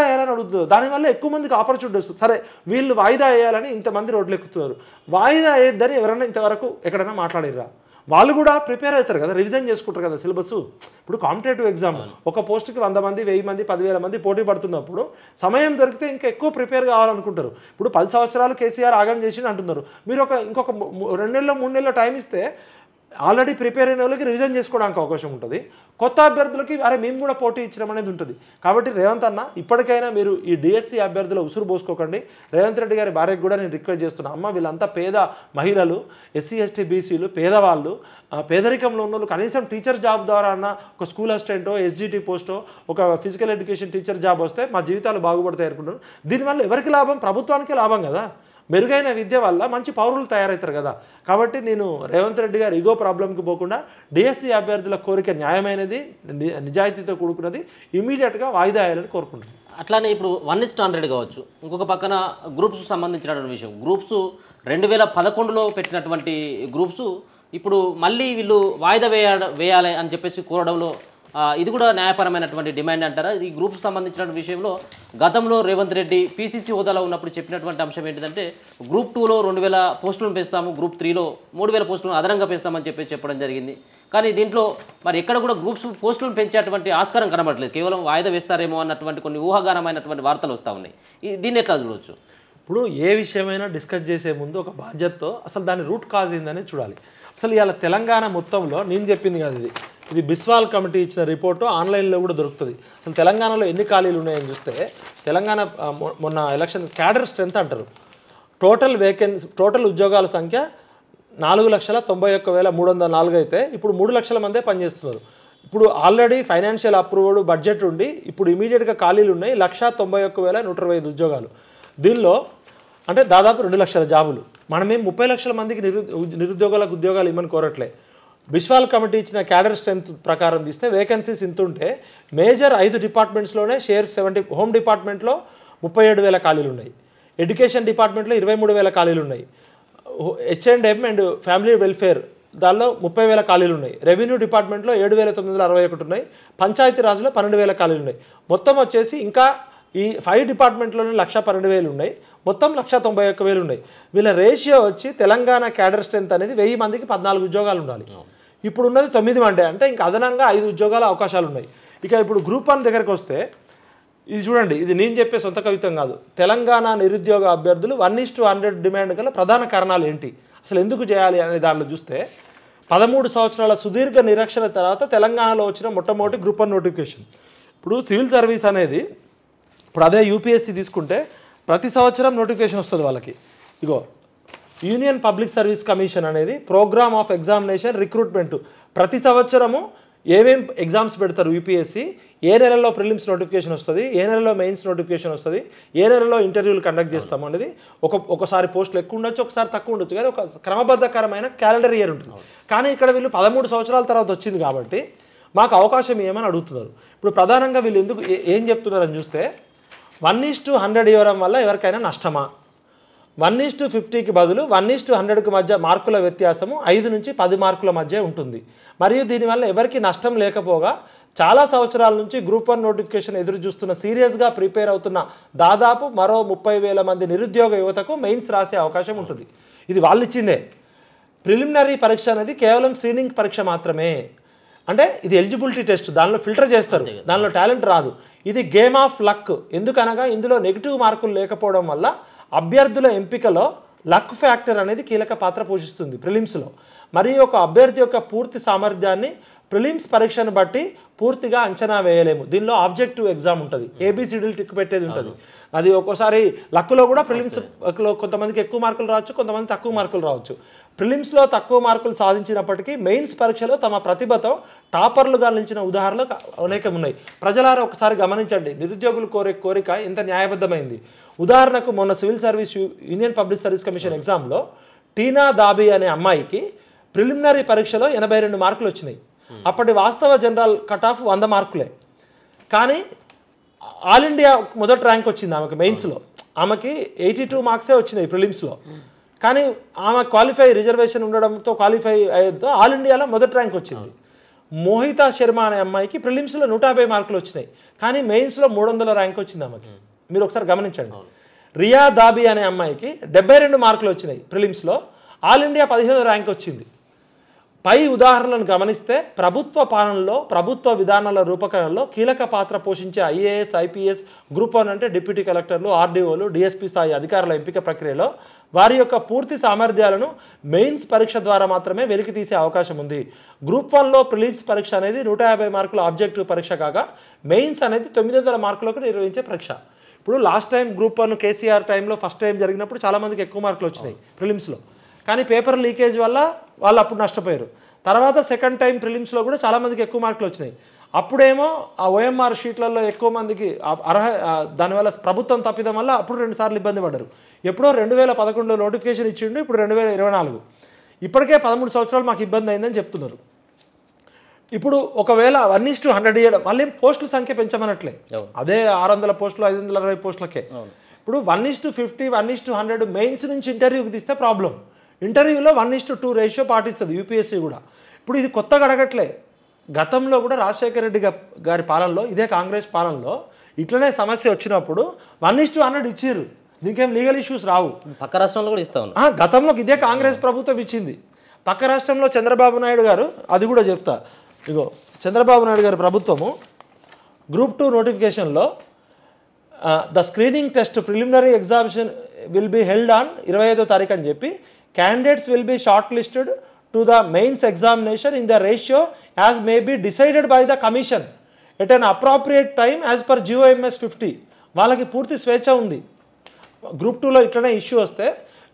వేయాలని అడుగుతున్నారు. దానివల్ల ఎక్కువ మందికి ఆపర్చునిటీ వస్తుంది. సరే వీళ్ళు వాయిదా వేయాలని ఇంతమంది రోడ్లు ఎక్కుతున్నారు, వాయిదా వేయద్దని ఎవరైనా ఇంతవరకు ఎక్కడైనా మాట్లాడిర్రా? వాళ్ళు కూడా ప్రిపేర్ అవుతారు కదా, రివిజన్ చేసుకుంటారు కదా సిలబస్. ఇప్పుడు కాంపిటేటివ్ ఎగ్జామ్ ఒక పోస్ట్కి 100 మంది, 1000 మంది, 10,000 మంది పోటీ పడుతున్నప్పుడు సమయం దొరికితే ఇంకా ఎక్కువ ప్రిపేర్ కావాలనుకుంటారు. ఇప్పుడు 10 సంవత్సరాలు కేసీఆర్ ఆగం చేసి అంటున్నారు, మీరు ఇంకొక 2 నెలలు 3 నెలలు టైం ఇస్తే ఆల్రెడీ ప్రిపేర్ అయిన వాళ్ళకి రివిజన్ చేసుకోవడానికి అవకాశం ఉంటుంది. కొత్త అభ్యర్థులకి అరే మేము కూడా పోటీ ఇచ్చడం అనేది ఉంటుంది. కాబట్టి రేవంత్ అన్న ఇప్పటికైనా మీరు ఈ డిఎస్సి అభ్యర్థుల ఉసురు పోసుకోకండి. రేవంత్ రెడ్డి గారి భార్యకు కూడా నేను రిక్వెస్ట్ చేస్తున్నా, అమ్మ వీళ్ళంతా పేద మహిళలు, ఎస్సీ ఎస్టీ బీసీలు, పేదవాళ్ళు, పేదరికంలో ఉన్న వాళ్ళు కనీసం టీచర్ జాబ్ ద్వారా అన్న ఒక స్కూల్ అసిస్టెంటో, ఎస్జిటి పోస్టో, ఒక ఫిజికల్ ఎడ్యుకేషన్ టీచర్ జాబ్ వస్తే మా జీవితాలు బాగుపడతాయి అనుకుంటున్నాను. దీనివల్ల ఎవరికి లాభం? ప్రభుత్వానికి లాభం కదా. మెరుగైన విద్య వల్ల మంచి పౌరులు తయారవుతారు కదా. కాబట్టి నేను రేవంత్ రెడ్డి గారు ఈగో ప్రాబ్లంకి పోకుండా డిఎస్సి అభ్యర్థుల కోరిక న్యాయమైనది, నిజాయితీతో కూడుకున్నది, ఇమీడియట్గా వాయిదా వేయాలని కోరుకుంటున్నాను. అట్లానే ఇప్పుడు 1:100 కావచ్చు, ఇంకొక పక్కన గ్రూప్స్ సంబంధించినటువంటి విషయం, గ్రూప్స్ 2011లో పెట్టినటువంటి గ్రూప్స్ ఇప్పుడు మళ్ళీ వీళ్ళు వాయిదా వేయాలి అని చెప్పేసి కోరడంలో ఇది కూడా న్యాయపరమైనటువంటి డిమాండ్ అంటారా? ఈ గ్రూప్స్ సంబంధించిన విషయంలో గతంలో రేవంత్ రెడ్డి పీసీసీ హోదాలో ఉన్నప్పుడు చెప్పినటువంటి అంశం ఏంటంటే గ్రూప్ 2లో 2,000 పోస్టులను పెంచుతాము, గ్రూప్ 3లో 3,000 పోస్టులను అదనంగా పెంచుతామని చెప్పడం జరిగింది. కానీ దీంట్లో మరి ఎక్కడ కూడా గ్రూప్స్ పోస్టులను పెంచేటువంటి ఆస్కారం కనబడలేదు, కేవలం వాయిదా వేస్తారేమో అన్నటువంటి కొన్ని ఊహాగానమైనటువంటి వార్తలు వస్తూ ఉన్నాయి. దీన్ని ఎట్లా చూడవచ్చు? ఇప్పుడు ఏ విషయమైనా డిస్కస్ చేసే ముందు ఒక బాధ్యతతో అసలు దాని రూట్ కాజ్ ఏందని చూడాలి. అసలు ఇవాళ తెలంగాణ మొత్తంలో నేను చెప్పింది కాదు, ఇది బిస్వాల్ కమిటీ ఇచ్చిన రిపోర్టు ఆన్లైన్లో కూడా దొరుకుతుంది. అసలు తెలంగాణలో ఎన్ని ఖాళీలు ఉన్నాయని చూస్తే తెలంగాణ మొన్న ఎలక్షన్ క్యాడర్ స్ట్రెంత్ అంటారు, టోటల్ ఉద్యోగాల సంఖ్య 4,91,304 అయితే ఇప్పుడు 3 లక్షల మందే పనిచేస్తున్నారు. ఇప్పుడు ఆల్రెడీ ఫైనాన్షియల్ అప్రూవ్డ్ బడ్జెట్ ఉండి ఇప్పుడు ఇమీడియట్గా ఖాళీలు ఉన్నాయి 191,125 ఉద్యోగాలు. దీనిలో అంటే దాదాపు 2 లక్షల జాబులు. మనమేం 30 లక్షల మందికి నిరుద్యోగులకు ఉద్యోగాలు ఇవ్వమని కోరట్లే. బిస్వాల్ కమిటీ ఇచ్చిన క్యాడర్ స్ట్రెంత్ ప్రకారం తీస్తే వేకెన్సీస్ ఇంత ఉంటే మేజర్ 5 డిపార్ట్మెంట్స్లోనే షేర్ 70, హోమ్ డిపార్ట్మెంట్లో 37,000 ఖాళీలు ఉన్నాయి, ఎడ్యుకేషన్ డిపార్ట్మెంట్లో 23,000 ఖాళీలు ఉన్నాయి, H&M అండ్ ఫ్యామిలీ వెల్ఫేర్ దానిలో 30,000 ఖాళీలు ఉన్నాయి, రెవెన్యూ డిపార్ట్మెంట్లో 7,961 ఉన్నాయి, పంచాయతీరాజ్లో 12,000 ఖాళీలు ఉన్నాయి. మొత్తం వచ్చేసి ఇంకా ఈ 5 డిపార్ట్మెంట్లోనే 1,12,000 ఉన్నాయి, మొత్తం 191,000 ఉన్నాయి. వీళ్ళ రేషియో వచ్చి తెలంగాణ క్యాడర్ స్ట్రెంత్ అనేది 1000 మందికి 14 ఉద్యోగాలు ఉండాలి. ఇప్పుడు ఉన్నది 9 మంది, అంటే ఇంకా అదనంగా 5 ఉద్యోగాల అవకాశాలు ఉన్నాయి. ఇక ఇప్పుడు గ్రూప్ 1 దగ్గరికి వస్తే ఇది చూడండి, ఇది నేను చెప్పే సొంత కవితం కాదు. తెలంగాణ నిరుద్యోగ అభ్యర్థులు 1:100 డిమాండ్ గల ప్రధాన కారణాలు ఏంటి, అసలు ఎందుకు చేయాలి అనే దానిలో చూస్తే 13 సంవత్సరాల సుదీర్ఘ నిరీక్షణ తర్వాత తెలంగాణలో వచ్చిన మొట్టమొదటి గ్రూప్ 1 నోటిఫికేషన్. ఇప్పుడు సివిల్ సర్వీస్ అనేది ఇప్పుడు అదే యూపీఎస్సీ తీసుకుంటే ప్రతి సంవత్సరం నోటిఫికేషన్ వస్తుంది వాళ్ళకి. ఇగో యూనియన్ పబ్లిక్ సర్వీస్ కమిషన్ అనేది ప్రోగ్రామ్ ఆఫ్ ఎగ్జామినేషన్ రిక్రూట్మెంట్, ప్రతి సంవత్సరము ఏమేం ఎగ్జామ్స్ పెడతారు యూపీఎస్సీ, ఏ నెలలో ప్రిలిమ్స్ నోటిఫికేషన్ వస్తుంది, ఏ నెలలో మెయిన్స్ నోటిఫికేషన్ వస్తుంది, ఏ నెలలో ఇంటర్వ్యూలు కండక్ట్ చేస్తాము అనేది ఒకసారి పోస్టులు ఎక్కువ ఉండొచ్చు, ఒకసారి తక్కువ ఉండొచ్చు, కానీ ఒక క్రమబద్ధకరమైన క్యాలెండర్ ఇయర్ ఉంటుంది. కానీ ఇక్కడ వీళ్ళు 13 సంవత్సరాల తర్వాత వచ్చింది కాబట్టి మాకు అవకాశం ఏమని అడుగుతున్నారు. ఇప్పుడు ప్రధానంగా వీళ్ళు ఎందుకు ఏం చెప్తున్నారని చూస్తే 1:100 ఇవ్వడం వల్ల ఎవరికైనా నష్టమా, 1:50కి బదులు 1:100కి మధ్య మార్కుల వ్యత్యాసము 5 నుంచి 10 మార్కుల మధ్య ఉంటుంది. మరియు దీనివల్ల ఎవరికి నష్టం లేకపోగా చాలా సంవత్సరాల నుంచి గ్రూప్ 1 నోటిఫికేషన్ ఎదురు చూస్తున్న, సీరియస్గా ప్రిపేర్ అవుతున్న దాదాపు మరో 30,000 మంది నిరుద్యోగ యువతకు మెయిన్స్ రాసే అవకాశం ఉంటుంది. ఇది వాళ్ళు ఇచ్చిందే. ప్రిలిమినరీ పరీక్ష అనేది కేవలం స్క్రీనింగ్ పరీక్ష మాత్రమే, అంటే ఇది ఎలిజిబిలిటీ టెస్ట్, దానిలో ఫిల్టర్ చేస్తారు, దానిలో టాలెంట్ రాదు. ఇది గేమ్ ఆఫ్ లక్. ఎందుకనగా ఇందులో నెగిటివ్ మార్కులు లేకపోవడం వల్ల అభ్యర్థుల ఎంపికలో లక్ ఫ్యాక్టర్ అనేది కీలక పాత్ర పోషిస్తుంది ప్రిలిమ్స్లో. మరియు ఒక అభ్యర్థి యొక్క పూర్తి సామర్థ్యాన్ని ప్రిలిమ్స్ పరీక్షను బట్టి పూర్తిగా అంచనా వేయలేము. దీనిలో ఆబ్జెక్టివ్ ఎగ్జామ్ ఉంటుంది, ఏబిసిడీలు టిక్ పెట్టేది ఉంటుంది. అది ఒక్కోసారి లక్కులో కూడా ప్రిలిమ్స్లో కొంతమందికి ఎక్కువ మార్కులు రావచ్చు, కొంతమంది తక్కువ మార్కులు రావచ్చు. ప్రిలిమ్స్లో తక్కువ మార్కులు సాధించినప్పటికీ మెయిన్స్ పరీక్షలో తమ ప్రతిభతో టాపర్లుగా నిలిచిన ఉదాహరణలు అనేకం ఉన్నాయి. ప్రజలారా ఒకసారి గమనించండి, నిరుద్యోగులు కోరే కోరిక ఎంత న్యాయబద్ధమైంది. ఉదాహరణకు మొన్న civil service union public service commission ఎగ్జామ్లో టీనా దాబీ అనే అమ్మాయికి ప్రిలిమినరీ పరీక్షలో 82 మార్కులు వచ్చినాయి. అప్పటి వాస్తవ జనరల్ కట్ ఆఫ్ 100 మార్కులే. కానీ ఆల్ ఇండియా మొదటి ర్యాంక్ వచ్చింది ఆమెకు మెయిన్స్లో. ఆమెకి 82 మార్క్సే వచ్చినాయి ప్రిలిమ్స్లో. కానీ ఆమె క్వాలిఫై రిజర్వేషన్ ఉండడంతో క్వాలిఫై అయ్యేతో ఆల్ ఇండియాలో మొదటి ర్యాంక్ వచ్చింది. మోహితా శర్మ అనే అమ్మాయికి ప్రిలిమ్స్లో 150 మార్కులు వచ్చినాయి, కానీ మెయిన్స్లో 300 ర్యాంక్ వచ్చింది ఆమెకి. మీరు ఒకసారి గమనించండి. రియా దాబీ అనే అమ్మాయికి 72 మార్కులు వచ్చినాయి ప్రిలిమ్స్లో, ఆల్ ఇండియా 15 ర్యాంక్ వచ్చింది. పై ఉదాహరణలను గమనిస్తే ప్రభుత్వ పాలనలో ప్రభుత్వ విధానాల రూపకల్పనలో కీలక పాత్ర పోషించే ఐఏఎస్, ఐపీఎస్, గ్రూప్ 1 అంటే డిప్యూటీ కలెక్టర్లు, ఆర్డీఓలు, డిఎస్పీ స్థాయి అధికారుల ఎంపిక ప్రక్రియలో వారి యొక్క పూర్తి సామర్థ్యాలను మెయిన్స్ పరీక్ష ద్వారా మాత్రమే వెలికి తీసే అవకాశం ఉంది. గ్రూప్ 1లో ప్రిలిమ్స్ పరీక్ష అనేది 150 మార్కుల ఆబ్జెక్టివ్ పరీక్ష కాగా మెయిన్స్ అనేది 900 మార్కులకు నిర్వహించే పరీక్ష. ఇప్పుడు లాస్ట్ టైం గ్రూప్ 1 కేసీఆర్ టైంలో ఫస్ట్ టైం జరిగినప్పుడు చాలామందికి ఎక్కువ మార్కులు వచ్చినాయి ప్రిలిమ్స్లో, కానీ పేపర్ లీకేజ్ వల్ల వాళ్ళు అప్పుడు నష్టపోయారు. తర్వాత సెకండ్ టైం ప్రిలిమ్స్లో కూడా చాలామందికి ఎక్కువ మార్కులు వచ్చినాయి. అప్పుడేమో ఆ ఓఎంఆర్ షీట్లలో ఎక్కువ మందికి దానివల్ల ప్రభుత్వం తప్పిదం వల్ల అప్పుడు 2 సార్లు ఇబ్బంది పడ్డారు. ఎప్పుడో 2011లో నోటిఫికేషన్ ఇచ్చిండు, ఇప్పుడు 2024. ఇప్పటికే 13 సంవత్సరాలు మాకు ఇబ్బంది అయిందని చెప్తున్నారు. ఇప్పుడు ఒకవేళ 1:100 ఇవ్వడం, మళ్ళీ పోస్టుల సంఖ్య పెంచమనట్లే, అదే 600 పోస్టులు 560 పోస్టులకే. ఇప్పుడు 1:50 1:100 మెయిన్స్ నుంచి ఇంటర్వ్యూకి తీస్తే ప్రాబ్లం. ఇంటర్వ్యూలో 1:2 రేషియో పాటిస్తుంది యూపీఎస్సీ కూడా. ఇప్పుడు ఇది కొత్తగా అడగట్లే, గతంలో కూడా రాజశేఖర రెడ్డి గారి పాలనలో, ఇదే కాంగ్రెస్ పాలనలో ఇట్లనే సమస్య వచ్చినప్పుడు 1:100 ఇచ్చారు. దీనికేం లీగల్ ఇష్యూస్ రావు. పక్క రాష్ట్రంలో కూడా ఇస్తా ఉన్నా. గతంలో ఇదే కాంగ్రెస్ ప్రభుత్వం ఇచ్చింది. పక్క రాష్ట్రంలో చంద్రబాబు నాయుడు గారు, అది కూడా చెప్తా, ఇగో చంద్రబాబు నాయుడు గారి ప్రభుత్వము గ్రూప్ 2 నోటిఫికేషన్లో the screening test preliminary examination will be held on 25వ తారీఖు అని చెప్పి, candidates will be shortlisted to the mains examination in the ratio as may be decided by the commission at an appropriate time as per GOMS 50. వాళ్ళకి పూర్తి స్వేచ్ఛ ఉంది. Group 2లో ఇట్లనే ఇష్యూ వస్తే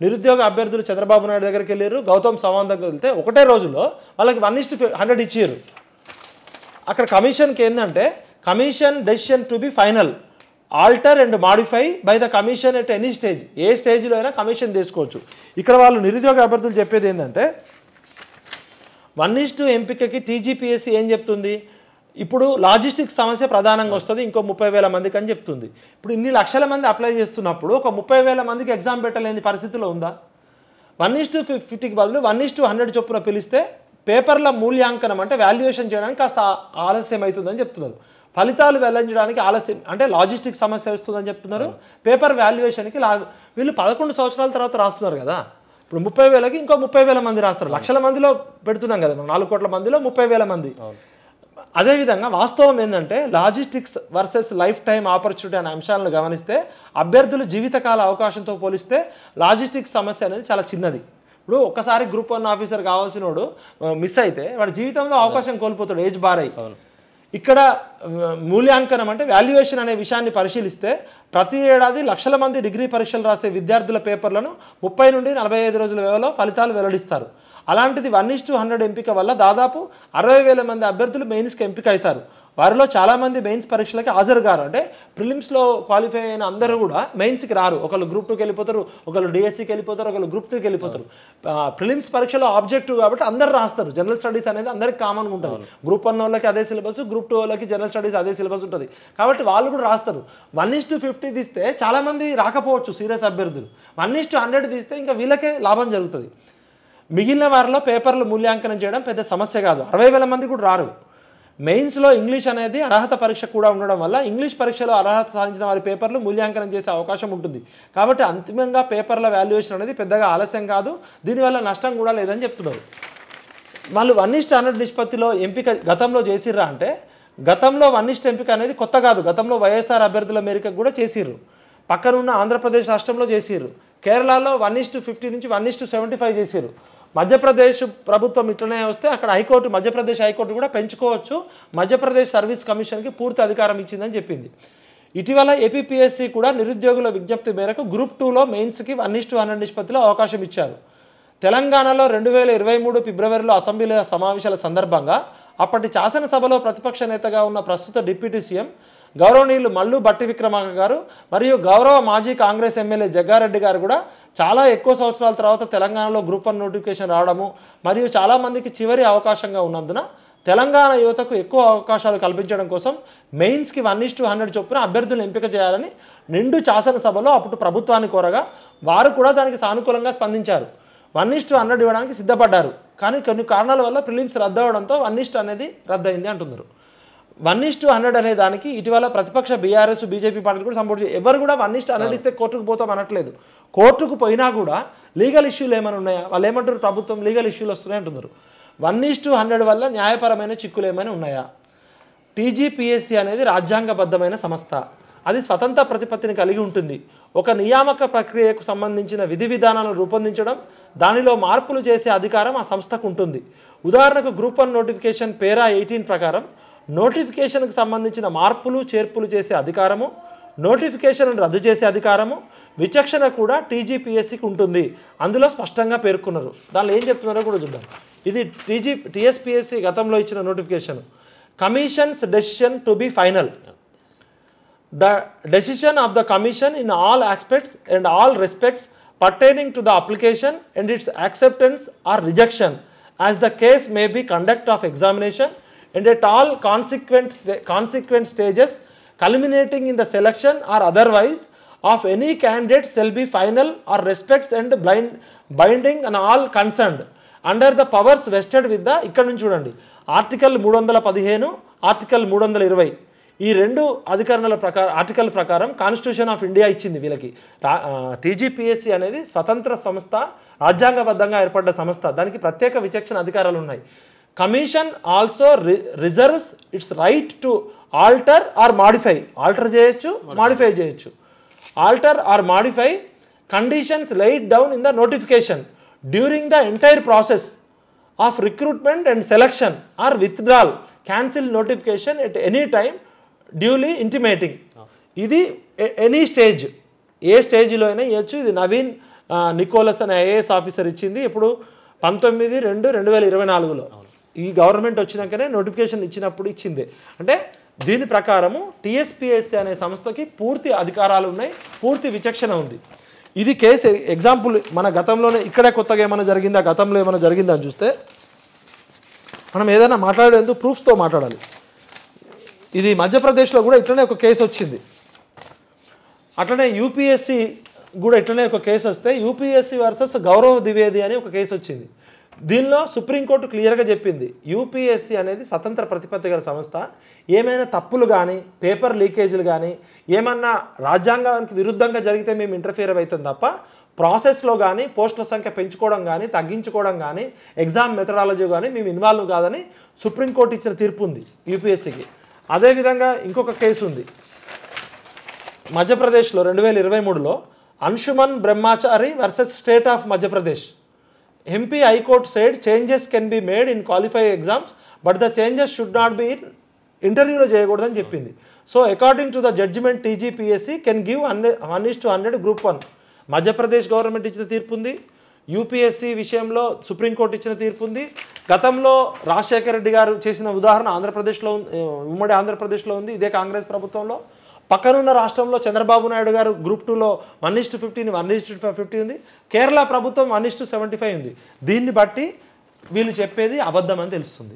నిరుద్యోగ అభ్యర్థులు చంద్రబాబు నాయుడు దగ్గరికి వెళ్ళారు, గౌతమ్ సవాంగ్ దగ్గరికి వెళ్తే ఒకటే రోజులో వాళ్ళకి 1:100 ఇచ్చారు. అక్కడ కమిషన్కి ఏంటంటే commission decision to be final, alter and modify by the commission at any stage. ఏ స్టేజ్లో అయినా కమిషన్ తీసుకోవచ్చు. ఇక్కడ వాళ్ళు నిరుద్యోగ అభ్యర్థులు చెప్పేది ఏంటంటే 1:2 ఎంపికకి TGPSC ఏం చెప్తుంది, ఇప్పుడు లాజిస్టిక్స్ సమస్య ప్రధానంగా వస్తుంది, ఇంకో 30,000 మందికి అని చెప్తుంది. ఇప్పుడు ఇన్ని లక్షల మంది అప్లై చేస్తున్నప్పుడు ఒక 30,000 మందికి ఎగ్జామ్ పెట్టలేని పరిస్థితిలో ఉందా? 1:50కి బదులు 1:100 చొప్పున పిలిస్తే పేపర్ల మూల్యాంకనం అంటే వాల్యుయేషన్ చేయడానికి కాస్త ఆలస్యం అవుతుందని చెప్తున్నారు. ఫలితాలు వెల్లడించడానికి ఆలస్యం అంటే లాజిస్టిక్ సమస్య వస్తుందని చెప్తున్నారు. పేపర్ వాల్యుయేషన్కి వీళ్ళు 11 సంవత్సరాల తర్వాత రాస్తున్నారు కదా. ఇప్పుడు 30,000కి ఇంకో 30,000 మంది రాస్తారు. లక్షల మందిలో పెడుతున్నాం కదా, 4 కోట్ల మందిలో 30,000 మంది. అదేవిధంగా వాస్తవం ఏంటంటే logistics versus life time opportunity అనే అంశాలను గమనిస్తే అభ్యర్థులు జీవితకాల అవకాశంతో పోలిస్తే లాజిస్టిక్స్ సమస్య అనేది చాలా చిన్నది. ఇప్పుడు ఒక్కసారి గ్రూప్ 1 ఆఫీసర్ కావాల్సిన వాడు మిస్ అయితే వాడి జీవితంలో అవకాశం కోల్పోతాడు, ఏజ్ బారై. ఇక్కడ మూల్యాంకనం అంటే వాల్యుయేషన్ అనే విషయాన్ని పరిశీలిస్తే ప్రతి ఏడాది లక్షల మంది డిగ్రీ పరీక్షలు రాసే విద్యార్థుల పేపర్లను 30 నుండి 45 రోజుల వ్యవధిలో ఫలితాలు వెల్లడిస్తారు. అలాంటిది 1:100 ఎంపిక వల్ల దాదాపు 60,000 మంది అభ్యర్థులు మెయిన్స్కి ఎంపిక అవుతారు. వారిలో చాలామంది మెయిన్స్ పరీక్షలకి హాజరు గారు, అంటే ప్రిలిమ్స్లో క్వాలిఫై అయిన అందరూ కూడా మెయిన్స్కి రారు. ఒకళ్ళు గ్రూప్ 2కి వెళ్ళిపోతారు, ఒకళ్ళు డిఎస్సికి వెళ్ళిపోతారు, ఒకళ్ళు గ్రూప్ 3కి వెళ్ళిపోతారు. ప్రిలిమ్స్ పరీక్షలో ఆబ్జెక్టివ్ కాబట్టి అందరూ రాస్తారు. జనరల్ స్టడీస్ అనేది అందరికి కామన్గా ఉంటుంది. గ్రూప్ 1 వాళ్ళకి అదే సిలబస్, గ్రూప్ 2 వాళ్ళకి జనరల్ స్టడీస్ అదే సిలబస్ ఉంటుంది కాబట్టి వాళ్ళు కూడా రాస్తారు. 1:50 తీస్తే చాలామంది రాకపోవచ్చు సీరియస్ అభ్యర్థులు. 1:100 తీస్తే ఇంకా వీళ్ళకే లాభం జరుగుతుంది. మిగిలిన వారిలో పేపర్లు మూల్యాంకనం చేయడం పెద్ద సమస్య కాదు. 60,000 మంది కూడా రారు. మెయిన్స్లో ఇంగ్లీష్ అనేది అర్హత పరీక్ష కూడా ఉండడం వల్ల ఇంగ్లీష్ పరీక్షలో అర్హత సాధించిన వారి పేపర్లు మూల్యాంకనం చేసే అవకాశం ఉంటుంది. కాబట్టి అంతిమంగా పేపర్ల వాల్యుయేషన్ అనేది పెద్దగా ఆలస్యం కాదు, దీనివల్ల నష్టం కూడా లేదని చెప్తున్నారు. వాళ్ళు 1:100 నిష్పత్తిలో ఎంపిక గతంలో చేసిర్రా అంటే గతంలో 1:1 ఎంపిక అనేది కొత్త కాదు. గతంలో వైఎస్ఆర్ అభ్యర్థుల మేరకు కూడా చేసిర్రు. పక్కనున్న ఆంధ్రప్రదేశ్ రాష్ట్రంలో చేసిర్రు. కేరళలో 1:50 నుంచి 1:75 చేసిర్రు. మధ్యప్రదేశ్ ప్రభుత్వం ఇట్లనే వస్తే అక్కడ హైకోర్టు, మధ్యప్రదేశ్ హైకోర్టు కూడా పెంచుకోవచ్చు, మధ్యప్రదేశ్ సర్వీస్ కమిషన్కి పూర్తి అధికారం ఇచ్చిందని చెప్పింది. ఇటీవల ఏపీపీఎస్సీ కూడా నిరుద్యోగుల విజ్ఞప్తి మేరకు గ్రూప్ 2లో మెయిన్స్కి 1:100 నిష్పత్తిలో అవకాశం ఇచ్చారు. తెలంగాణలో 2023 ఫిబ్రవరిలో అసెంబ్లీ సమావేశాల సందర్భంగా అప్పటి శాసనసభలో ప్రతిపక్ష నేతగా ఉన్న ప్రస్తుత డిప్యూటీ సీఎం గౌరవనీయులు మల్లు భట్టి విక్రమార్క గారు మరియు గౌరవ మాజీ కాంగ్రెస్ ఎమ్మెల్యే జగ్గారెడ్డి గారు కూడా చాలా ఎక్కువ సంవత్సరాల తర్వాత తెలంగాణలో గ్రూప్ 1 నోటిఫికేషన్ రావడము మరియు చాలామందికి చివరి అవకాశంగా ఉన్నందున తెలంగాణ యువతకు ఎక్కువ అవకాశాలు కల్పించడం కోసం మెయిన్స్కి 1:100 చొప్పున అభ్యర్థులను ఎంపిక చేయాలని నిండు శాసనసభలో అప్పుడు ప్రభుత్వాన్ని కోరగా వారు కూడా దానికి సానుకూలంగా స్పందించారు. 1:100 ఇవ్వడానికి సిద్ధపడ్డారు. కానీ కొన్ని కారణాల వల్ల ప్రిలిమ్స్ రద్దవడంతో 1:100 అనేది రద్దయింది అంటున్నారు. 1:100 అనే దానికి ఇటీవల ప్రతిపక్ష బీఆర్ఎస్ బీజేపీ పార్టీలు కూడా సపోర్ట్ చేయాలి. ఎవరు కూడా 1:100 ఇస్తే కోర్టుకు పోతాం అనట్లేదు. కోర్టుకు పోయినా కూడా లీగల్ ఇష్యూలు ఏమైనా ఉన్నాయా? వాళ్ళు ఏమంటారు, ప్రభుత్వం లీగల్ ఇష్యూలు వస్తున్నాయి అంటున్నారు. 1:100 వల్ల న్యాయపరమైన చిక్కులు ఏమైనా ఉన్నాయా? టీజీపీఎస్సీ అనేది రాజ్యాంగబద్ధమైన సంస్థ. అది స్వతంత్ర ప్రతిపత్తిని కలిగి ఉంటుంది. ఒక నియామక ప్రక్రియకు సంబంధించిన విధి విధానాలను రూపొందించడం, దానిలో మార్పులు చేసే అధికారం ఆ సంస్థకు ఉంటుంది. ఉదాహరణకు గ్రూప్ 1 నోటిఫికేషన్ పేరా 18 ప్రకారం నోటిఫికేషన్కు సంబంధించిన మార్పులు చేర్పులు చేసే అధికారము, నోటిఫికేషన్ రద్దు చేసే అధికారము, విచక్షణ కూడా టీజీపీఎస్సీకి ఉంటుంది. అందులో స్పష్టంగా పేర్కొన్నారు. దానిలో ఏం చెప్తున్నారో కూడా చూద్దాం. ఇది టీఎస్పీఎస్సీ గతంలో ఇచ్చిన notification. Commission's decision to be final. The decision of the commission in all aspects and all respects pertaining to the application and its acceptance or rejection, as the case may be conduct of examination and at all consequent stages culminating in the selection or otherwise of any candidate shall be final or respects and binding on all concerned under the powers vested with the ఇక్కడ నుంచి చూడండి article 315 article 320 ఈ రెండు అధికరణల ప్రకారం article ప్రకారం constitution of India ఇచ్చింది వీళ్ళకి. TGPSC అనేది స్వతంత్ర సంస్థ, రాజ్యాంగబద్ధంగా ఏర్పడ్డ సంస్థ. దానికి ప్రత్యేక విచక్షణ అధికారాలు ఉన్నాయి. Commission also reserves its right to alter or modify. Alter చేయొచ్చు, మాడిఫై చేయొచ్చు. Alter or modify conditions laid down in the notification during the entire process of recruitment and selection or withdrawal, cancel notification at any time duly intimating. ఇది any stage, ఏ స్టేజ్లో అయినా ఇవ్వచ్చు. ఇది Naveen Nicholas అనే IAS officer ఇచ్చింది. ఇప్పుడు 19/2/2024లో ఈ గవర్నమెంట్ వచ్చినాకనే నోటిఫికేషన్ ఇచ్చినప్పుడు ఇచ్చింది. అంటే దీని ప్రకారము టీఎస్పీఎస్సీ అనే సంస్థకి పూర్తి అధికారాలు ఉన్నాయి, పూర్తి విచక్షణ ఉంది. ఇది కేసు ఎగ్జాంపుల్ మన గతంలోనే ఇక్కడే కొత్తగా ఏమైనా జరిగిందా, గతంలో ఏమైనా జరిగిందా అని చూస్తే మనం ఏదైనా మాట్లాడేందుకు ప్రూఫ్స్తో మాట్లాడాలి. ఇది మధ్యప్రదేశ్లో కూడా ఇట్లనే ఒక కేసు వచ్చింది. అట్లనే యూపీఎస్సీ కూడా ఇట్లనే ఒక కేసు వస్తే యూపీఎస్సీ వర్సెస్ గౌరవ్ ద్వివేది అని ఒక కేసు వచ్చింది. దీనిలో సుప్రీంకోర్టు క్లియర్గా చెప్పింది, యూపీఎస్సీ అనేది స్వతంత్ర ప్రతిపత్తి గల సంస్థ. ఏమైనా తప్పులు కానీ, పేపర్ లీకేజీలు కానీ, ఏమన్నా రాజ్యాంగానికి విరుద్ధంగా జరిగితే మేము ఇంటర్ఫియర్ అవుతాం తప్ప ప్రాసెస్లో కానీ, పోస్టుల సంఖ్య పెంచుకోవడం కానీ, తగ్గించుకోవడం కానీ, ఎగ్జామ్ మెథడాలజీ కానీ మేము ఇన్వాల్వ్ కాదని సుప్రీంకోర్టు ఇచ్చిన తీర్పు ఉంది యూపీఎస్సీకి. అదేవిధంగా ఇంకొక కేసు ఉంది మధ్యప్రదేశ్లో 2023లో Anshuman Brahmachari versus state of Madhya Pradesh. MP high court said changes can be made in qualify exams but the changes should not be ఇంటర్వ్యూలో చేయకూడదని చెప్పింది. So according to the judgement TGPSC can give 1:100 group 1. Madhya Pradesh government ఇచ్చిన తీర్పు ఉంది. యూపీఎస్సీ విషయంలో సుప్రీంకోర్టు ఇచ్చిన తీర్పు ఉంది. గతంలో రాజశేఖర రెడ్డి గారు చేసిన ఉదాహరణ ఆంధ్రప్రదేశ్లో, ఉమ్మడి ఆంధ్రప్రదేశ్లో ఉంది. ఇదే కాంగ్రెస్ ప్రభుత్వంలో. పక్కనున్న రాష్ట్రంలో చంద్రబాబు నాయుడు గారు గ్రూప్ 2లో 1:50 1:50 ఉంది. కేరళ ప్రభుత్వం 1:75 ఉంది. దీన్ని బట్టి వీళ్ళు చెప్పేది అబద్ధం అని తెలుస్తుంది.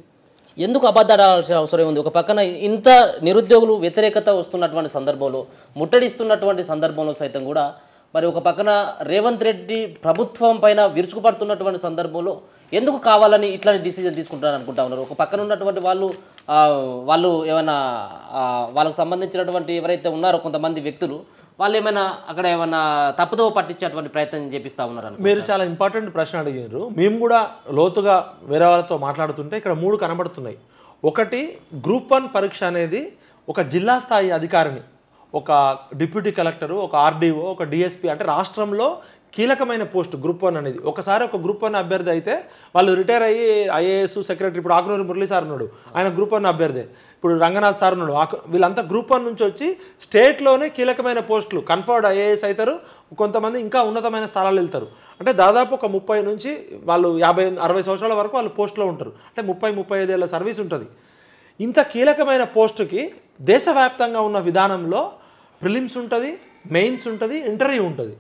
ఎందుకు అబద్ధాడాల్సిన అవసరం ఉంది? ఒక పక్కన ఇంత నిరుద్యోగులు వ్యతిరేకత వస్తున్నటువంటి సందర్భంలో, ముట్టడిస్తున్నటువంటి సందర్భంలో సైతం కూడా మరి ఒక పక్కన రేవంత్ రెడ్డి ప్రభుత్వం పైన విరుచుకుపడుతున్నటువంటి సందర్భంలో ఎందుకు కావాలని ఇట్లాంటి డిసిజన్ తీసుకుంటారని అనుకుంటా ఉన్నారు? ఒక పక్కన ఉన్నటువంటి వాళ్ళు ఏమైనా వాళ్ళకు సంబంధించినటువంటి ఎవరైతే ఉన్నారో కొంతమంది వ్యక్తులు వాళ్ళు ఏమైనా అక్కడ ఏమైనా తప్పుదో పట్టించేటువంటి ప్రయత్నం చేపిస్తూ ఉన్నారు? మీరు చాలా ఇంపార్టెంట్ ప్రశ్న అడిగారు. మేము కూడా లోతుగా వేరే వాళ్ళతో మాట్లాడుతుంటే ఇక్కడ 3 కనబడుతున్నాయి. ఒకటి, గ్రూప్ 1 పరీక్ష అనేది ఒక జిల్లా స్థాయి అధికారిని, ఒక డిప్యూటీ కలెక్టరు, ఒక ఆర్డీఓ, ఒక డిఎస్పీ, అంటే రాష్ట్రంలో కీలకమైన పోస్ట్ గ్రూప్ 1 అనేది. ఒకసారి ఒక గ్రూప్ 1 అభ్యర్థి అయితే వాళ్ళు రిటైర్ అయ్యి ఐఏఎస్ సెక్రటరీ, ఇప్పుడు ఆకునూరి మురళీ సార్ ఉన్నాడు, ఆయన గ్రూప్ 1 అభ్యర్థి. ఇప్పుడు రంగనాథ్ సార్ ఉన్నాడు, వీళ్ళంతా గ్రూప్ 1 నుంచి వచ్చి స్టేట్లోనే కీలకమైన పోస్టులు కన్ఫర్డ్ ఐఏఎస్ అవుతారు, కొంతమంది ఇంకా ఉన్నతమైన స్థానాలు వెళ్తారు. అంటే దాదాపు ఒక 30 నుంచి వాళ్ళు 50-60 సంవత్సరాల వరకు వాళ్ళు పోస్టులో ఉంటారు. అంటే 30-35 ఏళ్ళ సర్వీస్ ఉంటుంది. ఇంత కీలకమైన పోస్టుకి దేశవ్యాప్తంగా ఉన్న విధానంలో ప్రిలిమ్స్ ఉంటుంది, మెయిన్స్ ఉంటుంది, ఇంటర్వ్యూ ఉంటుంది.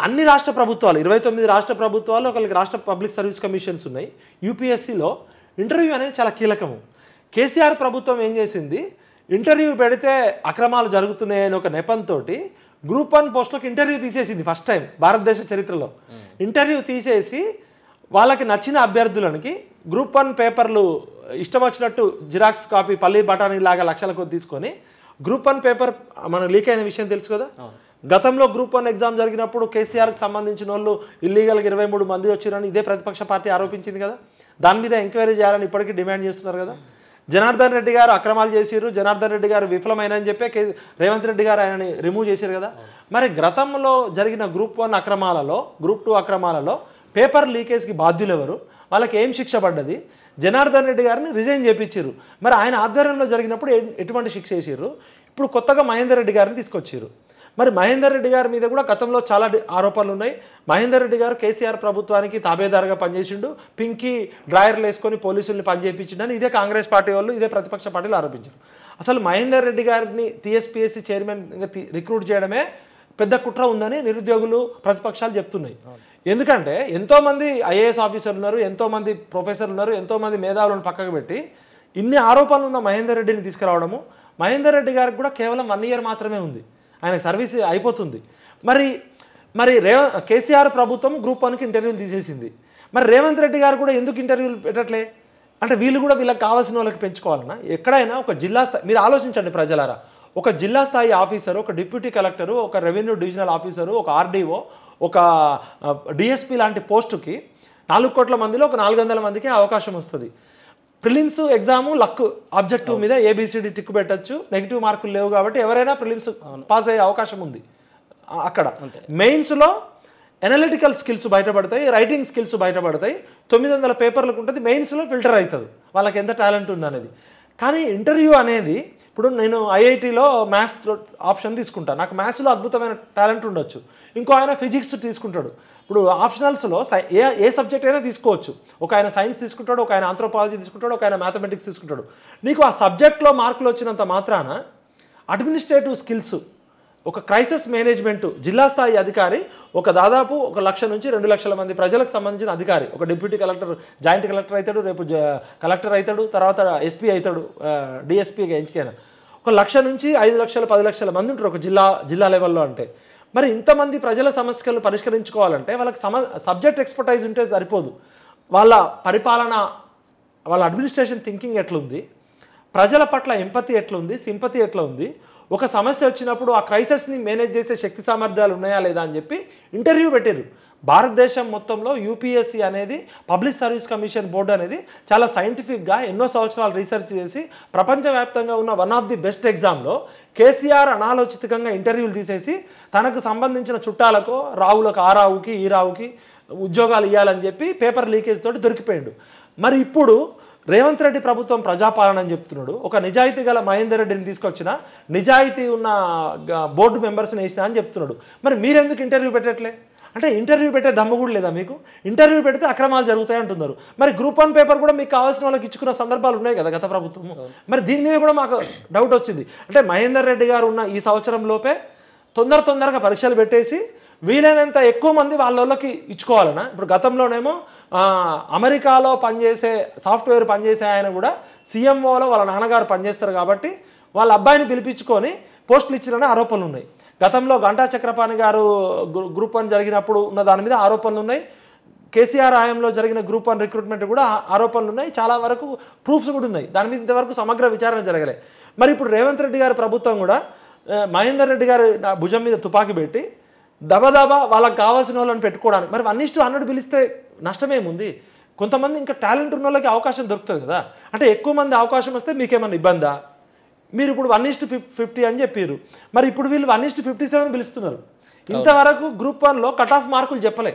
అన్ని రాష్ట్ర ప్రభుత్వాలు 29 రాష్ట్ర ప్రభుత్వాలు, ఒకరికి రాష్ట్ర పబ్లిక్ సర్వీస్ కమిషన్స్ ఉన్నాయి. యూపీఎస్సీలో ఇంటర్వ్యూ అనేది చాలా కీలకము. కేసీఆర్ ప్రభుత్వం ఏం చేసింది, ఇంటర్వ్యూ పెడితే అక్రమాలు జరుగుతున్నాయని ఒక నెపంతో గ్రూప్ 1 పోస్టులకు ఇంటర్వ్యూ తీసేసింది. ఫస్ట్ టైం భారతదేశ చరిత్రలో ఇంటర్వ్యూ తీసేసి వాళ్ళకి నచ్చిన అభ్యర్థులకి గ్రూప్ 1 పేపర్లు ఇష్టం వచ్చినట్టు జిరాక్స్ కాపీ పల్లి బఠానీ లాగా లక్షల కొద్ది తీసుకొని గ్రూప్ 1 పేపర్ మన లీక్ అయిన విషయం తెలుసు కదా. గతంలో గ్రూప్ 1 ఎగ్జామ్ జరిగినప్పుడు కేసీఆర్కి సంబంధించిన వాళ్ళు ఇల్లీగల్గా 23 మంది వచ్చారని ఇదే ప్రతిపక్ష పార్టీ ఆరోపించింది కదా. దాని మీద ఎంక్వైరీ చేయాలని ఇప్పటికీ డిమాండ్ చేస్తున్నారు కదా. జనార్దన్ రెడ్డి గారు అక్రమాలు చేసిర్రు, జనార్దన్ రెడ్డి గారు విఫలమైనని చెప్పి రేవంత్ రెడ్డి గారు ఆయనని రిమూవ్ చేశారు కదా. మరి గతంలో జరిగిన గ్రూప్ 1 అక్రమాలలో, గ్రూప్ 2 అక్రమాలలో పేపర్ లీకేజ్కి బాధ్యులు ఎవరు, వాళ్ళకి ఏం శిక్ష పడ్డది, జనార్దన్ రెడ్డి గారిని రిజైన్ చేయించారు. మరి ఆయన ఆధ్వర్యంలో జరిగినప్పుడు ఎటువంటి శిక్ష వేసారు. ఇప్పుడు కొత్తగా మహేందర్ రెడ్డి గారిని తీసుకొచ్చారు. మరి మహేందర్ రెడ్డి గారి మీద కూడా గతంలో చాలా ఆరోపణలు ఉన్నాయి. మహేందర్ రెడ్డి గారు కేసీఆర్ ప్రభుత్వానికి తాబేదారుగా పనిచేసిండు, పింకీ డ్రాయర్లు వేసుకొని పోలీసుల్ని పనిచేయించిండని ఇదే కాంగ్రెస్ పార్టీ వాళ్ళు, ఇదే ప్రతిపక్ష పార్టీలు ఆరోపించారు. అసలు మహేందర్ రెడ్డి గారిని టీఎస్పీఎస్సీ చైర్మన్గా రిక్రూట్ చేయడమే పెద్ద కుట్ర ఉందని నిరుద్యోగులు, ప్రతిపక్షాలు చెప్తున్నాయి. ఎందుకంటే ఎంతోమంది ఐఏఎస్ ఆఫీసర్లు ఉన్నారు, ఎంతోమంది ప్రొఫెసర్లు ఉన్నారు, ఎంతోమంది మేధావులను పక్కకు పెట్టి ఇన్ని ఆరోపణలు ఉన్న మహేందర్ రెడ్డిని తీసుకురావడము. మహేందర్ రెడ్డి గారికి కూడా కేవలం 1 ఇయర్ మాత్రమే ఉంది, ఆయన సర్వీస్ అయిపోతుంది. మరి కేసీఆర్ ప్రభుత్వం గ్రూప్ 1కి ఇంటర్వ్యూలు తీసేసింది. మరి రేవంత్ రెడ్డి గారు కూడా ఎందుకు ఇంటర్వ్యూలు పెట్టట్లే? అంటే వీళ్ళు కూడా వీళ్ళకి కావాల్సిన వాళ్ళకి పెంచుకోవాలన్నా. ఎక్కడైనా ఒక జిల్లా స్థాయి, మీరు ఆలోచించండి ప్రజలారా, ఒక జిల్లా స్థాయి ఆఫీసరు, ఒక డిప్యూటీ కలెక్టరు, ఒక రెవెన్యూ డివిజనల్ ఆఫీసరు, ఒక ఆర్డీఓ, ఒక డిఎస్పీ లాంటి పోస్టుకి 4 కోట్ల మందిలో ఒక 400 మందికి అవకాశం వస్తుంది. ప్రిలిమ్స్ ఎగ్జాము లక్ ఆబ్జెక్టివ్ మీద ఏబిసిడి టిక్ పెట్టచ్చు, నెగిటివ్ మార్కులు లేవు కాబట్టి ఎవరైనా ప్రిలిమ్స్ పాస్ అయ్యే అవకాశం ఉంది. అక్కడ మెయిన్స్లో ఎనలిటికల్ స్కిల్స్ బయటపడతాయి, రైటింగ్ స్కిల్స్ బయటపడతాయి. 900 పేపర్లకు ఉంటుంది, మెయిన్స్లో ఫిల్టర్ అవుతుంది వాళ్ళకి ఎంత టాలెంట్ ఉంది అనేది. కానీ ఇంటర్వ్యూ అనేది, ఇప్పుడు నేను ఐఐటీలో మ్యాథ్స్ ఆప్షన్ తీసుకుంటాను, నాకు మ్యాథ్స్లో అద్భుతమైన టాలెంట్ ఉండొచ్చు, ఇంకో ఆయన ఫిజిక్స్ తీసుకుంటాడు. ఇప్పుడు ఆప్షనల్స్లో ఏ సబ్జెక్ట్ అయినా తీసుకోవచ్చు. ఒక ఆయన సైన్స్ తీసుకుంటాడు, ఒక ఆయన ఆంథ్రోపాలజీ తీసుకుంటాడు, ఒక ఆయన మ్యాథమెటిక్స్ తీసుకుంటాడు. నీకు ఆ సబ్జెక్ట్లో మార్కులు వచ్చినంత మాత్రాన అడ్మినిస్ట్రేటివ్ స్కిల్స్, ఒక క్రైసిస్ మేనేజ్మెంట్ జిల్లా స్థాయి అధికారి, దాదాపు 1 లక్ష నుంచి 2 లక్షల మంది ప్రజలకు సంబంధించిన అధికారి, ఒక డిప్యూటీ కలెక్టర్, జాయింట్ కలెక్టర్ అవుతాడు, రేపు కలెక్టర్ అవుతాడు, తర్వాత ఎస్పీ అవుతాడు, డిఎస్పీగా ఎంచుకైనా 1 లక్ష నుంచి 5 లక్షల 10 లక్షల మంది ఉంటారు ఒక జిల్లా లెవెల్లో. అంటే మరి ఇంతమంది ప్రజల సమస్యలు పరిష్కరించుకోవాలంటే వాళ్ళకి సబ్జెక్ట్ ఎక్స్పర్టైజ్ ఉంటే సరిపోదు. వాళ్ళ పరిపాలన, వాళ్ళ అడ్మినిస్ట్రేషన్ థింకింగ్ ఎట్లుంది, ప్రజల పట్ల ఎంపతి ఎట్లుంది, సింపతి ఎట్లా ఉంది, ఒక సమస్య వచ్చినప్పుడు ఆ క్రైసిస్ని మేనేజ్ చేసే శక్తి సామర్థ్యాలు ఉన్నాయా లేదా అని చెప్పి ఇంటర్వ్యూ పెట్టారు. భారతదేశం మొత్తంలో యూపీఎస్సీ అనేది, పబ్లిక్ సర్వీస్ కమిషన్ బోర్డు అనేది చాలా సైంటిఫిక్గా ఎన్నో సంవత్సరాలు రీసెర్చ్ చేసి ప్రపంచవ్యాప్తంగా ఉన్న వన్ ఆఫ్ ది బెస్ట్ ఎగ్జామ్లో కేసీఆర్ అనాలోచితంగా ఇంటర్వ్యూలు తీసేసి తనకు సంబంధించిన చుట్టాలకు, రావులకు, ఆ రావుకి ఈ రావుకి ఉద్యోగాలు ఇవ్వాలని చెప్పి పేపర్ లీకేజ్ తోటి దొరికిపోయాడు. మరి ఇప్పుడు రేవంత్ రెడ్డి ప్రభుత్వం ప్రజాపాలన అని చెప్తున్నాడు, ఒక నిజాయితీ గల మహేందర్ రెడ్డిని తీసుకొచ్చిన, నిజాయితీ ఉన్న బోర్డు మెంబర్స్ని వేసినా అని చెప్తున్నాడు. మరి మీరెందుకు ఇంటర్వ్యూ పెట్టట్లే? అంటే ఇంటర్వ్యూ పెట్టే దమ్ము కూడా లేదా మీకు? ఇంటర్వ్యూ పెడితే అక్రమాలు జరుగుతాయి అంటున్నారు. మరి గ్రూప్ 1 పేపర్ కూడా మీకు కావాల్సిన వాళ్ళకి ఇచ్చుకున్న సందర్భాలు ఉన్నాయి కదా గత ప్రభుత్వం. మరి దీని మీద కూడా మాకు డౌట్ వచ్చింది. అంటే మహేందర్ రెడ్డి గారు ఉన్న ఈ సంవత్సరం లోపే తొందరగా పరీక్షలు పెట్టేసి వీలైనంత ఎక్కువ మంది వాళ్ళకి ఇచ్చుకోవాలన్నా. ఇప్పుడు గతంలోనేమో అమెరికాలో పనిచేసే సాఫ్ట్వేర్ పనిచేసే ఆయన కూడా సీఎంఓలో వాళ్ళ నాన్నగారు పనిచేస్తారు కాబట్టి వాళ్ళ అబ్బాయిని పిలిపించుకొని పోస్టులు ఇచ్చారని ఆరోపణలు ఉన్నాయి. గతంలో గంటా చక్రపాణి గారు గ్రూప్ 1 జరిగినప్పుడు ఉన్న దాని మీద ఆరోపణలు ఉన్నాయి. కేసీఆర్ హయాంలో జరిగిన గ్రూప్ 1 రిక్రూట్మెంట్ కూడా ఆరోపణలు ఉన్నాయి, చాలా వరకు ప్రూఫ్స్ కూడా ఉన్నాయి. దాని మీద ఇంతవరకు సమగ్ర విచారణ జరగలే. మరి ఇప్పుడు రేవంత్ రెడ్డి గారి ప్రభుత్వం కూడా మహేందర్ రెడ్డి గారి భుజం మీద తుపాకీ పెట్టి దబదబా వాళ్ళకి కావాల్సిన వాళ్ళని పెట్టుకోవడానికి, మరి 1:100 పిలిస్తే నష్టమేముంది? కొంతమంది ఇంకా టాలెంట్ ఉన్న వాళ్ళకి అవకాశం దొరుకుతుంది కదా. అంటే ఎక్కువ మంది అవకాశం వస్తే మీకేమన్నా ఇబ్బందా? మీరు ఇప్పుడు 1:50 అని చెప్పారు, మరి ఇప్పుడు వీళ్ళు 1:57 పిలుస్తున్నారు. ఇంతవరకు గ్రూప్ 1లో కట్ ఆఫ్ మార్కులు చెప్పలే.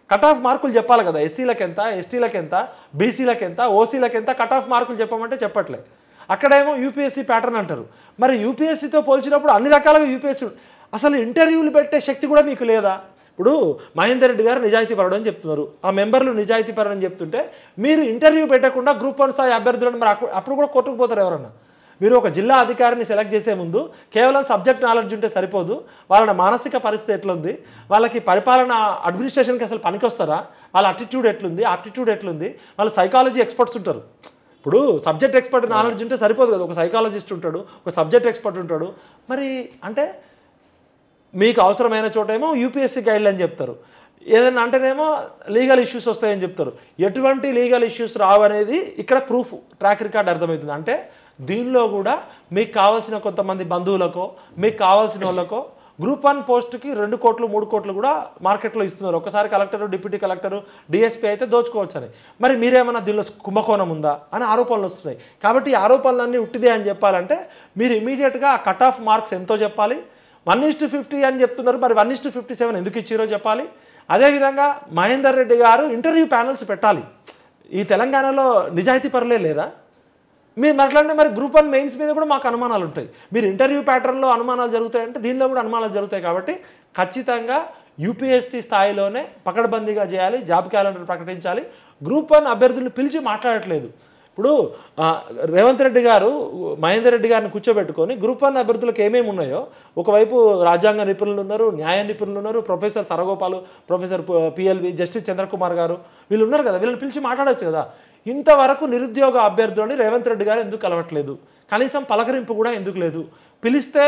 కట్ ఆఫ్ మార్కులు చెప్పాలి కదా, ఎస్సీలకు ఎంత, ఎస్టీలకు ఎంత, బీసీలకు ఎంత, ఓసీలకు ఎంత కట్ ఆఫ్ మార్కులు చెప్పమంటే చెప్పట్లే. అక్కడేమో యూపీఎస్సీ ప్యాటర్న్ అంటారు. మరి యూపీఎస్సీతో పోల్చినప్పుడు అన్ని రకాలుగా యూపీఎస్సీ అసలు ఇంటర్వ్యూలు పెట్టే శక్తి కూడా మీకు లేదా? ఇప్పుడు మహేందర్ రెడ్డి గారు నిజాయితీపరుడు అని చెప్తున్నారు, ఆ మెంబర్లు నిజాయితీపరుడు అని చెప్తుంటే మీరు ఇంటర్వ్యూ పెట్టకుండా గ్రూప్ 1 స్థాయి అభ్యర్థులను మరి అప్పుడు కూడా కొట్టుకు పోతారు ఎవరన్నా. మీరు ఒక జిల్లా అధికారిని సెలెక్ట్ చేసే ముందు కేవలం సబ్జెక్ట్ నాలెడ్జ్ ఉంటే సరిపోదు, వాళ్ళ మానసిక పరిస్థితి ఎట్లుంది, వాళ్ళకి పరిపాలన అడ్మినిస్ట్రేషన్కి అసలు పనికొస్తారా, వాళ్ళ అటిట్యూడ్ ఎట్లుంది, ఆప్టిట్యూడ్ ఎట్లుంది, వాళ్ళ సైకాలజీ ఎక్స్పర్ట్స్ ఉంటారు. ఇప్పుడు సబ్జెక్ట్ ఎక్స్పర్ట్ నాలెడ్జ్ ఉంటే సరిపోదు కదా, ఒక సైకాలజిస్ట్ ఉంటాడు, ఒక సబ్జెక్ట్ ఎక్స్పర్ట్ ఉంటాడు. మరి అంటే మీకు అవసరమైన చోటేమో యూపీఎస్సీ గైడ్లు అని చెప్తారు, ఏదైనా అంటేనేమో లీగల్ ఇష్యూస్ వస్తాయని చెప్తారు. ఎటువంటి లీగల్ ఇష్యూస్ రావనేది ఇక్కడ ప్రూఫ్, ట్రాక్ రికార్డ్ అర్థమవుతుంది. అంటే దీనిలో కూడా మీకు కావాల్సిన కొంతమంది బంధువులకో మీకు కావాల్సిన వాళ్ళకో గ్రూప్ 1 పోస్ట్కి 2 కోట్లు 3 కోట్లు కూడా మార్కెట్లో ఇస్తున్నారు. ఒకసారి కలెక్టరు, డిప్యూటీ కలెక్టరు, డిఎస్పీ అయితే దోచుకోవచ్చు అని. మరి మీరేమన్నా దీనిలో కుంభకోణం ఉందా అని ఆరోపణలు వస్తున్నాయి. కాబట్టి ఈ ఆరోపణలన్నీ ఉట్టిదే అని చెప్పాలంటే మీరు ఇమీడియట్గా ఆ కట్ ఆఫ్ మార్క్స్ ఎంతో చెప్పాలి. 1:50 అని చెప్తున్నారు, మరి 1:57 ఎందుకు ఇచ్చిరో చెప్పాలి. అదేవిధంగా మహేందర్ రెడ్డి గారు ఇంటర్వ్యూ ప్యానల్స్ పెట్టాలి. ఈ తెలంగాణలో నిజాయితీ పరులే లేదా? మీరు మాట్లాడితే మరి గ్రూప్ 1 మెయిన్స్ మీద కూడా మాకు అనుమానాలు ఉంటాయి. మీరు ఇంటర్వ్యూ ప్యాటర్న్లో అనుమానాలు జరుగుతాయంటే దీనిలో కూడా అనుమానాలు జరుగుతాయి. కాబట్టి ఖచ్చితంగా యూపీఎస్సీ స్థాయిలోనే పకడ్బందీగా చేయాలి, జాబ్ క్యాలెండర్ ప్రకటించాలి. గ్రూప్ 1 అభ్యర్థులను పిలిచి మాట్లాడట్లేదు. ఇప్పుడు రేవంత్ రెడ్డి గారు మహేందర్ రెడ్డి గారిని కూర్చోబెట్టుకొని గ్రూప్ 1 అభ్యర్థులకు ఏమేమి ఉన్నాయో, ఒకవైపు రాజ్యాంగ నిపుణులు ఉన్నారు, న్యాయ నిపుణులు ఉన్నారు, professor Saragopal, professor PLV, justice Chandrakumar గారు వీళ్ళు ఉన్నారు కదా, వీళ్ళని పిలిచి మాట్లాడవచ్చు కదా. ఇంతవరకు నిరుద్యోగ అభ్యర్థులని రేవంత్ రెడ్డి గారు ఎందుకు కలవట్లేదు? కనీసం పలకరింపు కూడా ఎందుకు లేదు? పిలిస్తే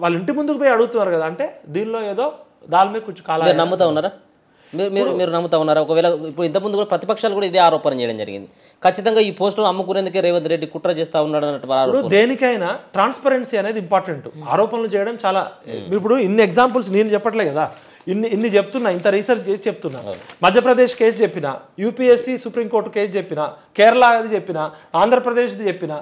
వాళ్ళ ఇంటి ముందుకు పోయి అడుగుతున్నారు కదా. అంటే దీనిలో ఏదో దాని మీద కూర్చు కాల నమ్ముతా ఉన్నారా? మీరు నమ్ముతా ఉన్నారా? ఒకవేళ ఇప్పుడు ఇంతకుముందు కూడా ప్రతిపక్షాలు కూడా ఇదే ఆరోపణ చేయడం జరిగింది, ఖచ్చితంగా ఈ పోస్టులు అమ్ముకునేందుకే రేవంత్ రెడ్డి కుట్ర చేస్తా ఉన్నాడు అన్నట్టు. దేనికైనా ట్రాన్స్పరెన్సీ అనేది ఇంపార్టెంట్. ఆరోపణలు చేయడం చాలా, ఇప్పుడు ఇన్ని ఎగ్జాంపుల్స్ నేను చెప్పట్లే కదా, ఇన్ని చెప్తున్నా, ఇంత రీసెర్చ్ చేసి చెప్తున్నా. మధ్యప్రదేశ్ కేసు చెప్పిన, యూపీఎస్సీ సుప్రీంకోర్టు కేసు చెప్పిన, కేరళది చెప్పిన, ఆంధ్రప్రదేశ్ది చెప్పిన,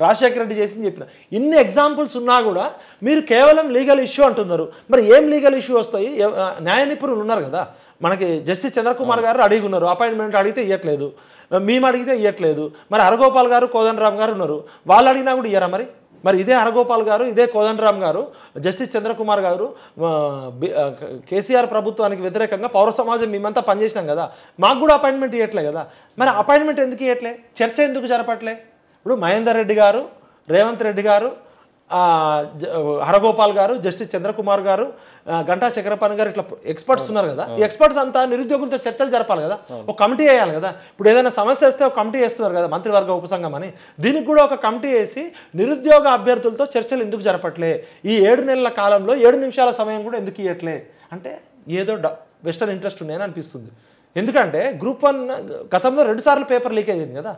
రాజశేఖర రెడ్డి చేసింది చెప్పిన, ఇన్ని ఎగ్జాంపుల్స్ ఉన్నా కూడా మీరు కేవలం లీగల్ ఇష్యూ అంటున్నారు. మరి ఏం లీగల్ ఇష్యూ వస్తాయి? న్యాయ నిపుణులు ఉన్నారు కదా, మనకి జస్టిస్ చంద్రకుమార్ గారు అడిగి ఉన్నారు, అపాయింట్మెంట్ అడిగితే ఇవ్వట్లేదు, మేము అడిగితే ఇవ్వట్లేదు. మరి హరగోపాల్ గారు, కోదండరామ్ గారు ఉన్నారు, వాళ్ళు అడిగినా కూడా ఇయ్యరా? మరి ఇదే హరగోపాల్ గారు, ఇదే కోదండరామ్ గారు, జస్టిస్ చంద్రకుమార్ గారు కేసీఆర్ ప్రభుత్వానికి వ్యతిరేకంగా పౌర సమాజం మేమంతా పనిచేసినాం కదా, మాకు కూడా అపాయింట్మెంట్ ఇవ్వట్లే కదా. మరి అపాయింట్మెంట్ ఎందుకు ఇవ్వట్లే? చర్చ ఎందుకు జరపట్లే? ఇప్పుడు మహేందర్ రెడ్డి గారు, రేవంత్ రెడ్డి గారు, హరగోపాల్ గారు, జస్టిస్ చంద్రకుమార్ గారు, గంటా చక్రపాణి గారు, ఇట్లా ఎక్స్పర్ట్స్ ఉన్నారు కదా. ఈ ఎక్స్పర్ట్స్ అంతా నిరుద్యోగులతో చర్చలు జరపాలి కదా, ఒక కమిటీ వేయాలి కదా. ఇప్పుడు ఏదైనా సమస్య వస్తే ఒక కమిటీ వేస్తున్నారు కదా, మంత్రివర్గ ఉపసంఘం అని, దీనికి కూడా ఒక కమిటీ వేసి నిరుద్యోగ అభ్యర్థులతో చర్చలు ఎందుకు జరపట్లే? ఈ 7 నెలల కాలంలో 7 నిమిషాల సమయం కూడా ఎందుకు ఇవ్వట్లే? అంటే ఏదో వెస్టర్న్ ఇంట్రెస్ట్ ఉన్నాయని అనిపిస్తుంది. ఎందుకంటే గ్రూప్ 1 గతంలో 2 సార్లు పేపర్ లీక్ అయ్యింది కదా,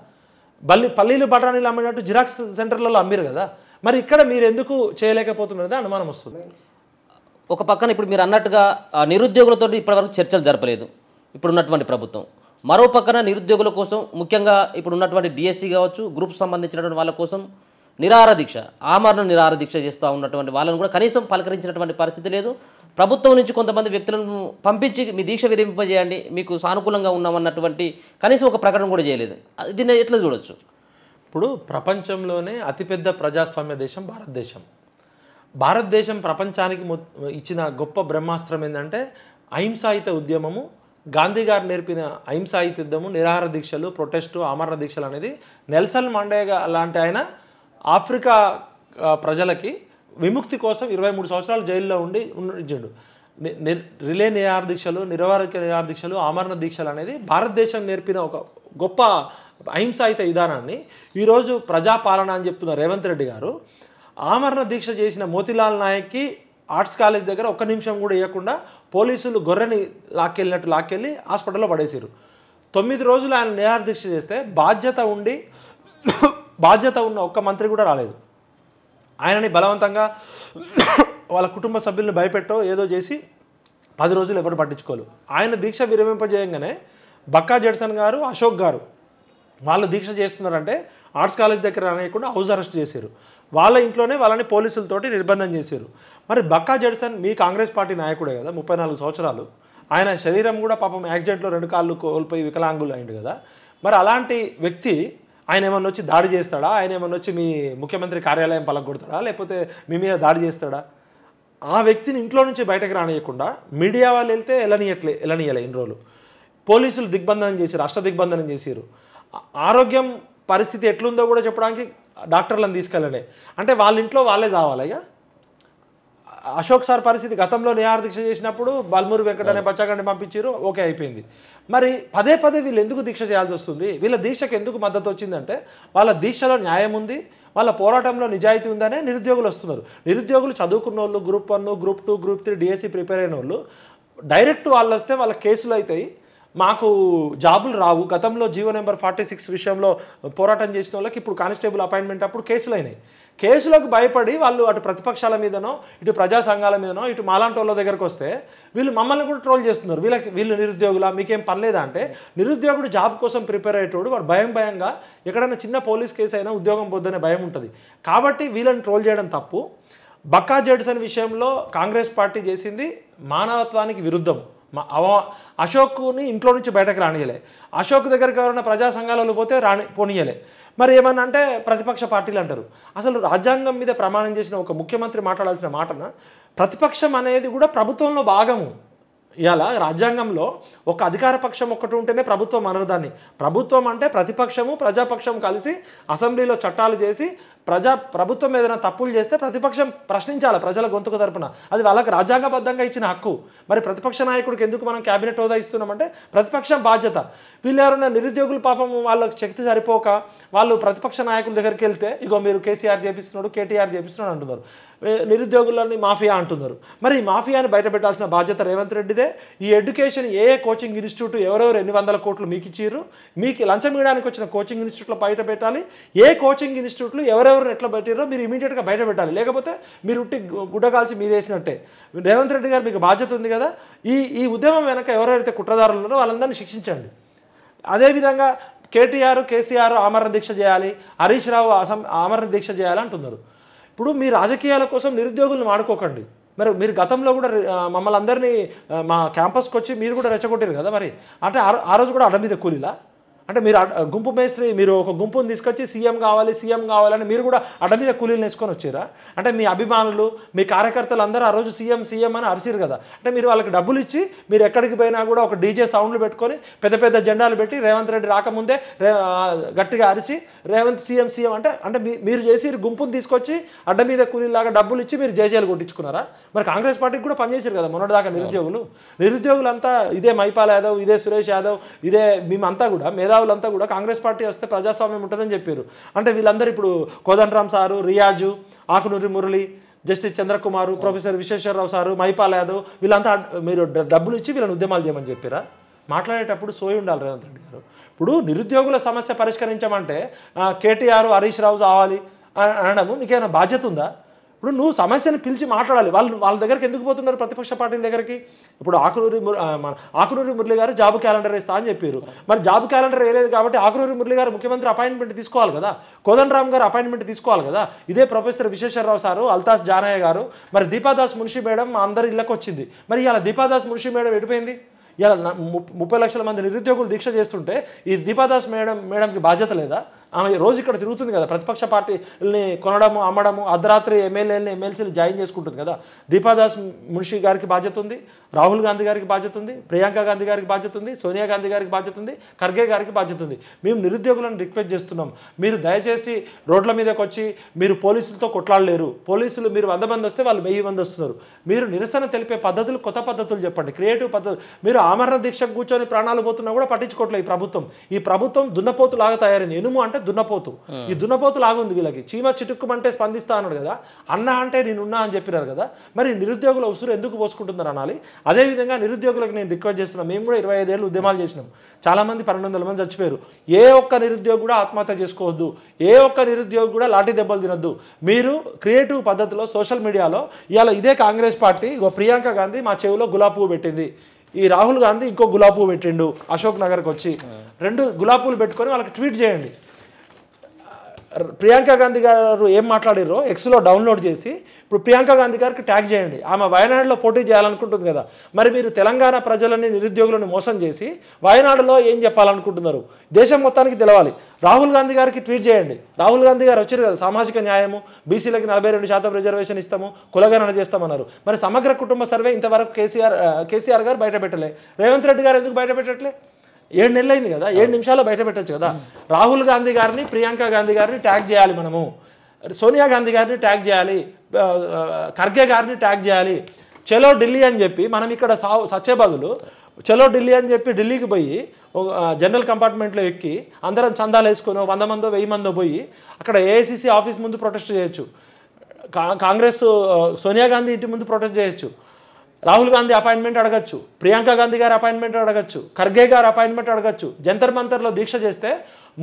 పల్లీలు బఠానీలు అమ్మినట్టు జిరాక్స్ సెంటర్లలో అమ్మిరు కదా. మరి ఇక్కడ మీరు ఎందుకు చేయలేకపోతున్నది అనుమానం వస్తుంది. ఒక పక్కన ఇప్పుడు మీరు అన్నట్టుగా నిరుద్యోగులతో ఇప్పటివరకు చర్చలు జరపలేదు ఇప్పుడున్నటువంటి ప్రభుత్వం. మరో పక్కన నిరుద్యోగుల కోసం, ముఖ్యంగా ఇప్పుడు ఉన్నటువంటి డిఎస్సి కావచ్చు, గ్రూప్ సంబంధించినటువంటి వాళ్ళ కోసం నిరాహార దీక్ష, ఆమరణ నిరాహార దీక్ష చేస్తూ ఉన్నటువంటి వాళ్ళని కూడా కనీసం పలకరించినటువంటి పరిస్థితి లేదు. ప్రభుత్వం నుంచి కొంతమంది వ్యక్తులను పంపించి మీ దీక్ష విరమింపజేయండి, మీకు సానుకూలంగా ఉన్నామన్నటువంటి కనీసం ఒక ప్రకటన కూడా చేయలేదు. దీన్ని ఎట్లా చూడొచ్చు? ఇప్పుడు ప్రపంచంలోనే అతిపెద్ద ప్రజాస్వామ్య దేశం భారతదేశం. భారతదేశం ప్రపంచానికి ఇచ్చిన గొప్ప బ్రహ్మాస్త్రం ఏంటంటే అహింసాయుత ఉద్యమము. గాంధీ గారు నేర్పిన అహింసాయుత యుద్ధము, నిరాహార దీక్షలు, ప్రొటెస్టు, ఆమరణ దీక్షలు అనేది నెల్సన్ మండేలా లాంటి ఆయన ఆఫ్రికా ప్రజలకి విముక్తి కోసం 23 సంవత్సరాలు జైల్లో ఉండించాడు. రిలే నిరాహార దీక్షలు, నిరవధిక నిరాహార దీక్షలు, ఆమరణ దీక్షలు అనేది భారతదేశం నేర్పిన ఒక గొప్ప అహింసాయుత విధానాన్ని ఈరోజు ప్రజాపాలన అని చెప్తున్న రేవంత్ రెడ్డి గారు ఆమరణ దీక్ష చేసిన మోతిలాల్ నాయక్కి ఆర్ట్స్ కాలేజ్ దగ్గర 1 నిమిషం కూడా ఇవ్వకుండా పోలీసులు గొర్రెని లాక్కెళ్ళి హాస్పిటల్లో పడేసారు. 9 రోజులు ఆయన నిరాహార దీక్ష చేస్తే బాధ్యత ఉన్న ఒక్క మంత్రి కూడా రాలేదు. ఆయనని బలవంతంగా వాళ్ళ కుటుంబ సభ్యులను భయపెట్టో ఏదో చేసి 10 రోజులు ఎవరు పట్టించుకోలేదు. ఆయన దీక్ష విరమింపజేయంగానే బక్కా జడ్సన్ గారు, అశోక్ గారు వాళ్ళు దీక్ష చేస్తున్నారంటే ఆర్ట్స్ కాలేజ్ దగ్గర అనేయకుండా హౌస్ అరెస్ట్ చేశారు. వాళ్ళ ఇంట్లోనే వాళ్ళని పోలీసులతోటి నిర్బంధం చేశారు. మరి బక్కా జడ్సన్ మీ కాంగ్రెస్ పార్టీ నాయకుడే కదా, 34 సంవత్సరాలు. ఆయన శరీరం కూడా పాపం యాక్సిడెంట్లో 2 కాళ్ళు కోల్పోయి వికలాంగులు అయింది కదా. మరి అలాంటి వ్యక్తి ఆయన ఏమన్నా వచ్చి దాడి చేస్తాడా? ఆయన ఏమన్నా వచ్చి మీ ముఖ్యమంత్రి కార్యాలయం పలగొడతాడా? లేకపోతే మీ మీద దాడి చేస్తాడా? ఆ వ్యక్తిని ఇంట్లో నుంచి బయటకు రానియకుండా మీడియా వాళ్ళు వెళ్తే ఎలనీయలే ఇన్ని రోజులు. పోలీసులు దిగ్బంధనం చేశారు, దిగ్బంధనం చేశారు. ఆరోగ్యం పరిస్థితి ఎట్లుందో కూడా చెప్పడానికి డాక్టర్లను తీసుకెళ్ళలే. అంటే వాళ్ళ ఇంట్లో వాళ్ళే చావాలి. ఇక అశోక్ సార్ పరిస్థితి గతంలో నిరాహార దీక్ష చేసినప్పుడు బల్మూరి వెంకట అనే బచ్చాగండి పంపించారు, ఓకే అయిపోయింది. మరి పదే వీళ్ళు ఎందుకు దీక్ష చేయాల్సి వస్తుంది? వీళ్ళ దీక్షకు ఎందుకు మద్దతు వచ్చిందంటే వాళ్ళ దీక్షలో న్యాయం ఉంది, వాళ్ళ పోరాటంలో నిజాయితీ ఉందనే నిరుద్యోగులు వస్తున్నారు. నిరుద్యోగులు చదువుకున్న వాళ్ళు, group 1, group 2, group 3 DSC prepare అయిన వాళ్ళు డైరెక్ట్ వాళ్ళు వస్తే వాళ్ళ కేసులు అవుతాయి, మాకు జాబులు రావు. గతంలో జీవో నెంబర్ 46 విషయంలో పోరాటం చేసిన వాళ్ళకి ఇప్పుడు కానిస్టేబుల్ అపాయింట్మెంట్ అప్పుడు కేసులు అయినాయి. కేసులకు భయపడి వాళ్ళు అటు ప్రతిపక్షాల మీదనో, ఇటు ప్రజా సంఘాల మీదనో, ఇటు మాలాంటి వాళ్ళ దగ్గరకు వస్తే వీళ్ళు మమ్మల్ని కూడా ట్రోల్ చేస్తున్నారు. వీళ్ళు నిరుద్యోగులా, మీకేం పనిలేదా అంటే, నిరుద్యోగుడు జాబ్ కోసం ప్రిపేర్ అయ్యేటోడు వాడు భయంగా ఎక్కడైనా చిన్న పోలీస్ కేసు అయినా ఉద్యోగం పొద్దునే భయం ఉంటుంది. కాబట్టి వీళ్ళని ట్రోల్ చేయడం తప్పు. బక్కా జడ్సన్ విషయంలో కాంగ్రెస్ పార్టీ చేసింది మానవత్వానికి విరుద్ధం. అశోక్ని ఇంట్లో నుంచి బయటకు రానియలే, అశోక్ దగ్గరికి ఎవరైనా ప్రజా సంఘాలలో పోతే పోనీయలే. మరి ఏమన్నా అంటే ప్రతిపక్ష పార్టీలు అంటారు. అసలు రాజ్యాంగం మీద ప్రమాణం చేసిన ఒక ముఖ్యమంత్రి మాట్లాడాల్సిన మాటన ప్రతిపక్షం అనేది కూడా ప్రభుత్వంలో భాగము. ఇవాళ రాజ్యాంగంలో ఒక అధికార పక్షం ఒక్కటి ఉంటేనే ప్రభుత్వం అనరు దాన్ని. ప్రభుత్వం అంటే ప్రతిపక్షము ప్రజాపక్షం కలిసి అసెంబ్లీలో చట్టాలు చేసి ప్రభుత్వం ఏదైనా తప్పులు చేస్తే ప్రతిపక్షం ప్రశ్నించాలి ప్రజల గొంతుకు తరపున. అది వాళ్ళకి రాజ్యాంగబద్ధంగా ఇచ్చిన హక్కు. మరి ప్రతిపక్ష నాయకుడికి ఎందుకు మనం క్యాబినెట్ హోదా ఇస్తున్నామంటే ప్రతిపక్షం బాధ్యత. వీళ్ళు ఎవరైనా నిరుద్యోగులు పాపం వాళ్ళకి శక్తి సరిపోక వాళ్ళు ప్రతిపక్ష నాయకుల దగ్గరికి వెళ్తే ఇగో మీరు కేసీఆర్ చేపిస్తున్నాడు, కేటీఆర్ చేపిస్తున్నాడు అంటున్నారు, నిరుద్యోగులని మాఫియా అంటున్నారు. మరి ఈ మాఫియాని బయట పెట్టాల్సిన బాధ్యత రేవంత్ రెడ్డిదే. ఈ ఎడ్యుకేషన్ ఏ కోచింగ్ ఇన్స్టిట్యూట్ ఎవరెవరు ఎన్ని వందల కోట్లు మీకు ఇచ్చిర్రు, మీకు లంచం ఇవ్వడానికి వచ్చిన కోచింగ్ ఇన్స్టిట్యూట్లో బయట పెట్టాలి. ఏ కోచింగ్ ఇన్స్టిట్యూట్లు ఎవరెవరు ఎట్లా పెట్టారో మీరు ఇమీడియట్గా బయట పెట్టాలి. లేకపోతే మీరు ఉట్టి గుడ్డగాల్చి మీదేసినట్టే. రేవంత్ రెడ్డి గారు మీకు బాధ్యత ఉంది కదా, ఈ ఉద్యమం వెనక ఎవరెవరైతే కుట్రదారులు ఉన్నారో వాళ్ళందరినీ శిక్షించండి. అదేవిధంగా కేసీఆర్ ఆమరణ దీక్ష చేయాలి, హరీష్ రావు ఆమరణ దీక్ష చేయాలి అంటున్నారు. ఇప్పుడు మీ రాజకీయాల కోసం నిరుద్యోగులను వాడుకోకండి. మరి మీరు గతంలో కూడా మమ్మల్ని అందరినీ మా క్యాంపస్కి వచ్చి మీరు కూడా రెచ్చగొట్టారు కదా. మరి అంటే ఆ రోజు కూడా అడ్డ మీద కూలీలా? అంటే మీరు గుంపు మేస్త్రి, మీరు ఒక గుంపుని తీసుకొచ్చి సీఎం కావాలని మీరు కూడా అడ్డ మీద కూలీలు వేసుకొని వచ్చారా? అంటే మీ అభిమానులు, మీ కార్యకర్తలు అందరూ ఆ రోజు సీఎం అని అరిసిరు కదా. అంటే మీరు వాళ్ళకి డబ్బులు ఇచ్చి మీరు ఎక్కడికి పోయినా కూడా ఒక డీజే సౌండ్లు పెట్టుకొని పెద్ద జెండాలు పెట్టి రేవంత్ రెడ్డి రాకముందే గట్టిగా అరిచి రేవంత్ సీఎం అంటే మీరు చేసి గుంపుని తీసుకొచ్చి అడ్డ మీద కూలీలాగా డబ్బులు ఇచ్చి మీరు జేజేలు కొట్టించుకున్నారా? మరి కాంగ్రెస్ పార్టీకి కూడా పనిచేశారు కదా మొన్నటిదాకా నిరుద్యోగులంతా. ఇదే మైపాల్ యాదవ్, ఇదే సురేష్ యాదవ్, ఇదే మేమంతా కూడా మేధావులంతా కూడా కాంగ్రెస్ పార్టీ వస్తే ప్రజాస్వామ్యం ఉంటుందని చెప్పారు. అంటే వీళ్ళందరూ ఇప్పుడు Kodandaram sir, Riyaz, Akunuri Murali, justice Chandrakumar, professor Visweswara Rao sir, Maipal Yadav వీళ్ళంతా మీరు డబ్బులు ఇచ్చి వీళ్ళని ఉద్యమాలు చేయమని చెప్పారా? మాట్లాడేటప్పుడు సోయి ఉండాలి రేవంత్ రెడ్డి గారు. ఇప్పుడు నిరుద్యోగుల సమస్య పరిష్కరించమంటే కేటీఆర్, హరీష్ రావు కావాలి అనడము నీకేమైనా బాధ్యత ఉందా? ఇప్పుడు నువ్వు సమస్యను పిలిచి మాట్లాడాలి. వాళ్ళ దగ్గరికి ఎందుకు పోతున్నారు ప్రతిపక్ష పార్టీల దగ్గరికి? ఇప్పుడు ఆకునూరి మురళి గారు జాబ్ క్యాలెండర్ ఇస్తా అని చెప్పారు. మరి జాబ్ క్యాలెండర్ వేయలేదు కాబట్టి ఆకునూరి మురళి గారు ముఖ్యమంత్రి అపాయింట్మెంట్ తీసుకోవాలి కదా, కోదండరామ్ గారు అపాయింట్మెంట్ తీసుకోవాలి కదా. ఇదే ప్రొఫెసర్ విశ్వేశ్వరరావు సారు, అల్తాఫ్ జానయ్య గారు, మరి దీపాదాస్ మున్షి మేడం మా అందరి ఇళ్ళకి వచ్చింది. మరి ఇలా దీపాదాస్ మున్షి మేడం ఎడిపోయింది? ఇలా 30 లక్షల మంది నిరుద్యోగులు దీక్ష చేస్తుంటే ఈ దీపాదాస్ మేడంకి బాధ్యత లేదా? ఆమె రోజు ఇక్కడ తిరుగుతుంది కదా, ప్రతిపక్ష పార్టీని కొనడము, అమ్మడము, అర్ధరాత్రి ఎమ్మెల్సీలు జాయిన్ చేసుకుంటుంది కదా. దీపాదాస్ మున్షి గారికి బాధ్యత ఉంది, రాహుల్ గాంధీ గారికి బాధ్యత ఉంది, ప్రియాంక గాంధీ గారికి బాధ్యత ఉంది, సోనియా గాంధీ గారికి బాధ్యత ఉంది, ఖర్గే గారికి బాధ్యత ఉంది. మేము నిరుద్యోగులను రిక్వెస్ట్ చేస్తున్నాం, మీరు దయచేసి రోడ్ల మీదకి వచ్చి మీరు పోలీసులతో కొట్లాడలేరు. పోలీసులు మీరు 100 మంది వస్తే వాళ్ళు 1000 మంది వస్తున్నారు. మీరు నిరసన తెలిపే పద్ధతులు, కొత్త పద్ధతులు చెప్పండి, క్రియేటివ్ పద్ధతులు. మీరు ఆమరణ దీక్షకు కూర్చొని ప్రాణాలు పోతున్నా కూడా పట్టించుకోవట్లేదు ఈ ప్రభుత్వం దున్నపోతు లాగా తయారైంది. ఎనుము అంటే దున్నపోతు, ఈ దున్నపోతు లాగుంది వీళ్ళకి. చీమ చిటుక్కుమంటే స్పందిస్తా అన్నాడు కదా, అన్న అంటే నేనున్నా అని చెప్పినారు కదా. మరి నిరుద్యోగుల ఉసురు ఎందుకు పోసుకుంటున్నారు అనాలి. అదేవిధంగా నిరుద్యోగులకు నేను రిక్వెస్ట్ చేస్తున్నాను, మేము కూడా 25 ఏళ్ళు ఉద్యమాలు చేసినాం, చాలామంది 1200 మంది చచ్చిపోయారు. ఏ ఒక్క నిరుద్యోగి కూడా ఆత్మహత్య చేసుకోవద్దు, ఏ ఒక్క నిరుద్యోగి కూడా లాఠీ దెబ్బలు తినొద్దు. మీరు క్రియేటివ్ పద్ధతిలో సోషల్ మీడియాలో ఇవాళ ఇదే కాంగ్రెస్ పార్టీ ప్రియాంక గాంధీ మా చెవిలో గులాబీ పువ్వు పెట్టింది, ఈ రాహుల్ గాంధీ ఇంకో గులాబీ పువ్వు పెట్టిండు అశోక్ నగర్కి వచ్చి, 2 గులాబీ పువ్వులు పెట్టుకొని వాళ్ళకి ట్వీట్ చేయండి. ప్రియాంక గాంధీ గారు ఏం మాట్లాడారో ఎక్స్లో డౌన్లోడ్ చేసి ఇప్పుడు ప్రియాంక గాంధీ గారికి ట్యాగ్ చేయండి. ఆమె వయనాడులో పోటీ చేయాలనుకుంటుంది కదా, మరి మీరు తెలంగాణ ప్రజలని నిరుద్యోగులను మోసం చేసి వయనాడులో ఏం చెప్పాలనుకుంటున్నారు దేశం మొత్తానికి తెలవాలి. రాహుల్ గాంధీ గారికి ట్వీట్ చేయండి. రాహుల్ గాంధీ గారు వచ్చారు కదా, సామాజిక న్యాయము, బీసీలకి 42% రిజర్వేషన్ ఇస్తాము, కులగణన చేస్తామన్నారు. మరి సమగ్ర కుటుంబ సర్వే ఇంతవరకు కేసీఆర్ గారు బయట పెట్టలే. రేవంత్ రెడ్డి గారు ఎందుకు బయట పెట్టట్లే? 7 నెలలు అయింది కదా, 7 నిమిషాల్లో బయట పెట్టచ్చు కదా. రాహుల్ గాంధీ గారిని, ప్రియాంక గాంధీ గారిని ట్యాగ్ చేయాలి, మనము సోనియా గాంధీ గారిని ట్యాగ్ చేయాలి, ఖర్గే గారిని ట్యాగ్ చేయాలి. చలో ఢిల్లీ అని చెప్పి మనం ఇక్కడ సచ్చే బదులు చలో ఢిల్లీ అని చెప్పి ఢిల్లీకి పోయి జనరల్ కంపార్ట్మెంట్లో ఎక్కి అందరం చందాలు వేసుకొని 100 మందో 1000 మందో పోయి అక్కడ ఏఐసిసి ఆఫీస్ ముందు ప్రొటెస్ట్ చేయొచ్చు. కాంగ్రెస్ సోనియా గాంధీ ఇంటి ముందు ప్రొటెస్ట్ చేయొచ్చు. రాహుల్ గాంధీ అపాయింట్మెంట్ అడగచ్చు, ప్రియాంక గాంధీ గారు అపాయింట్మెంట్ అడగచ్చు, ఖర్గే గారు అపాయింట్మెంట్ అడగచ్చు. జంతర్ మంతర్లో దీక్ష చేస్తే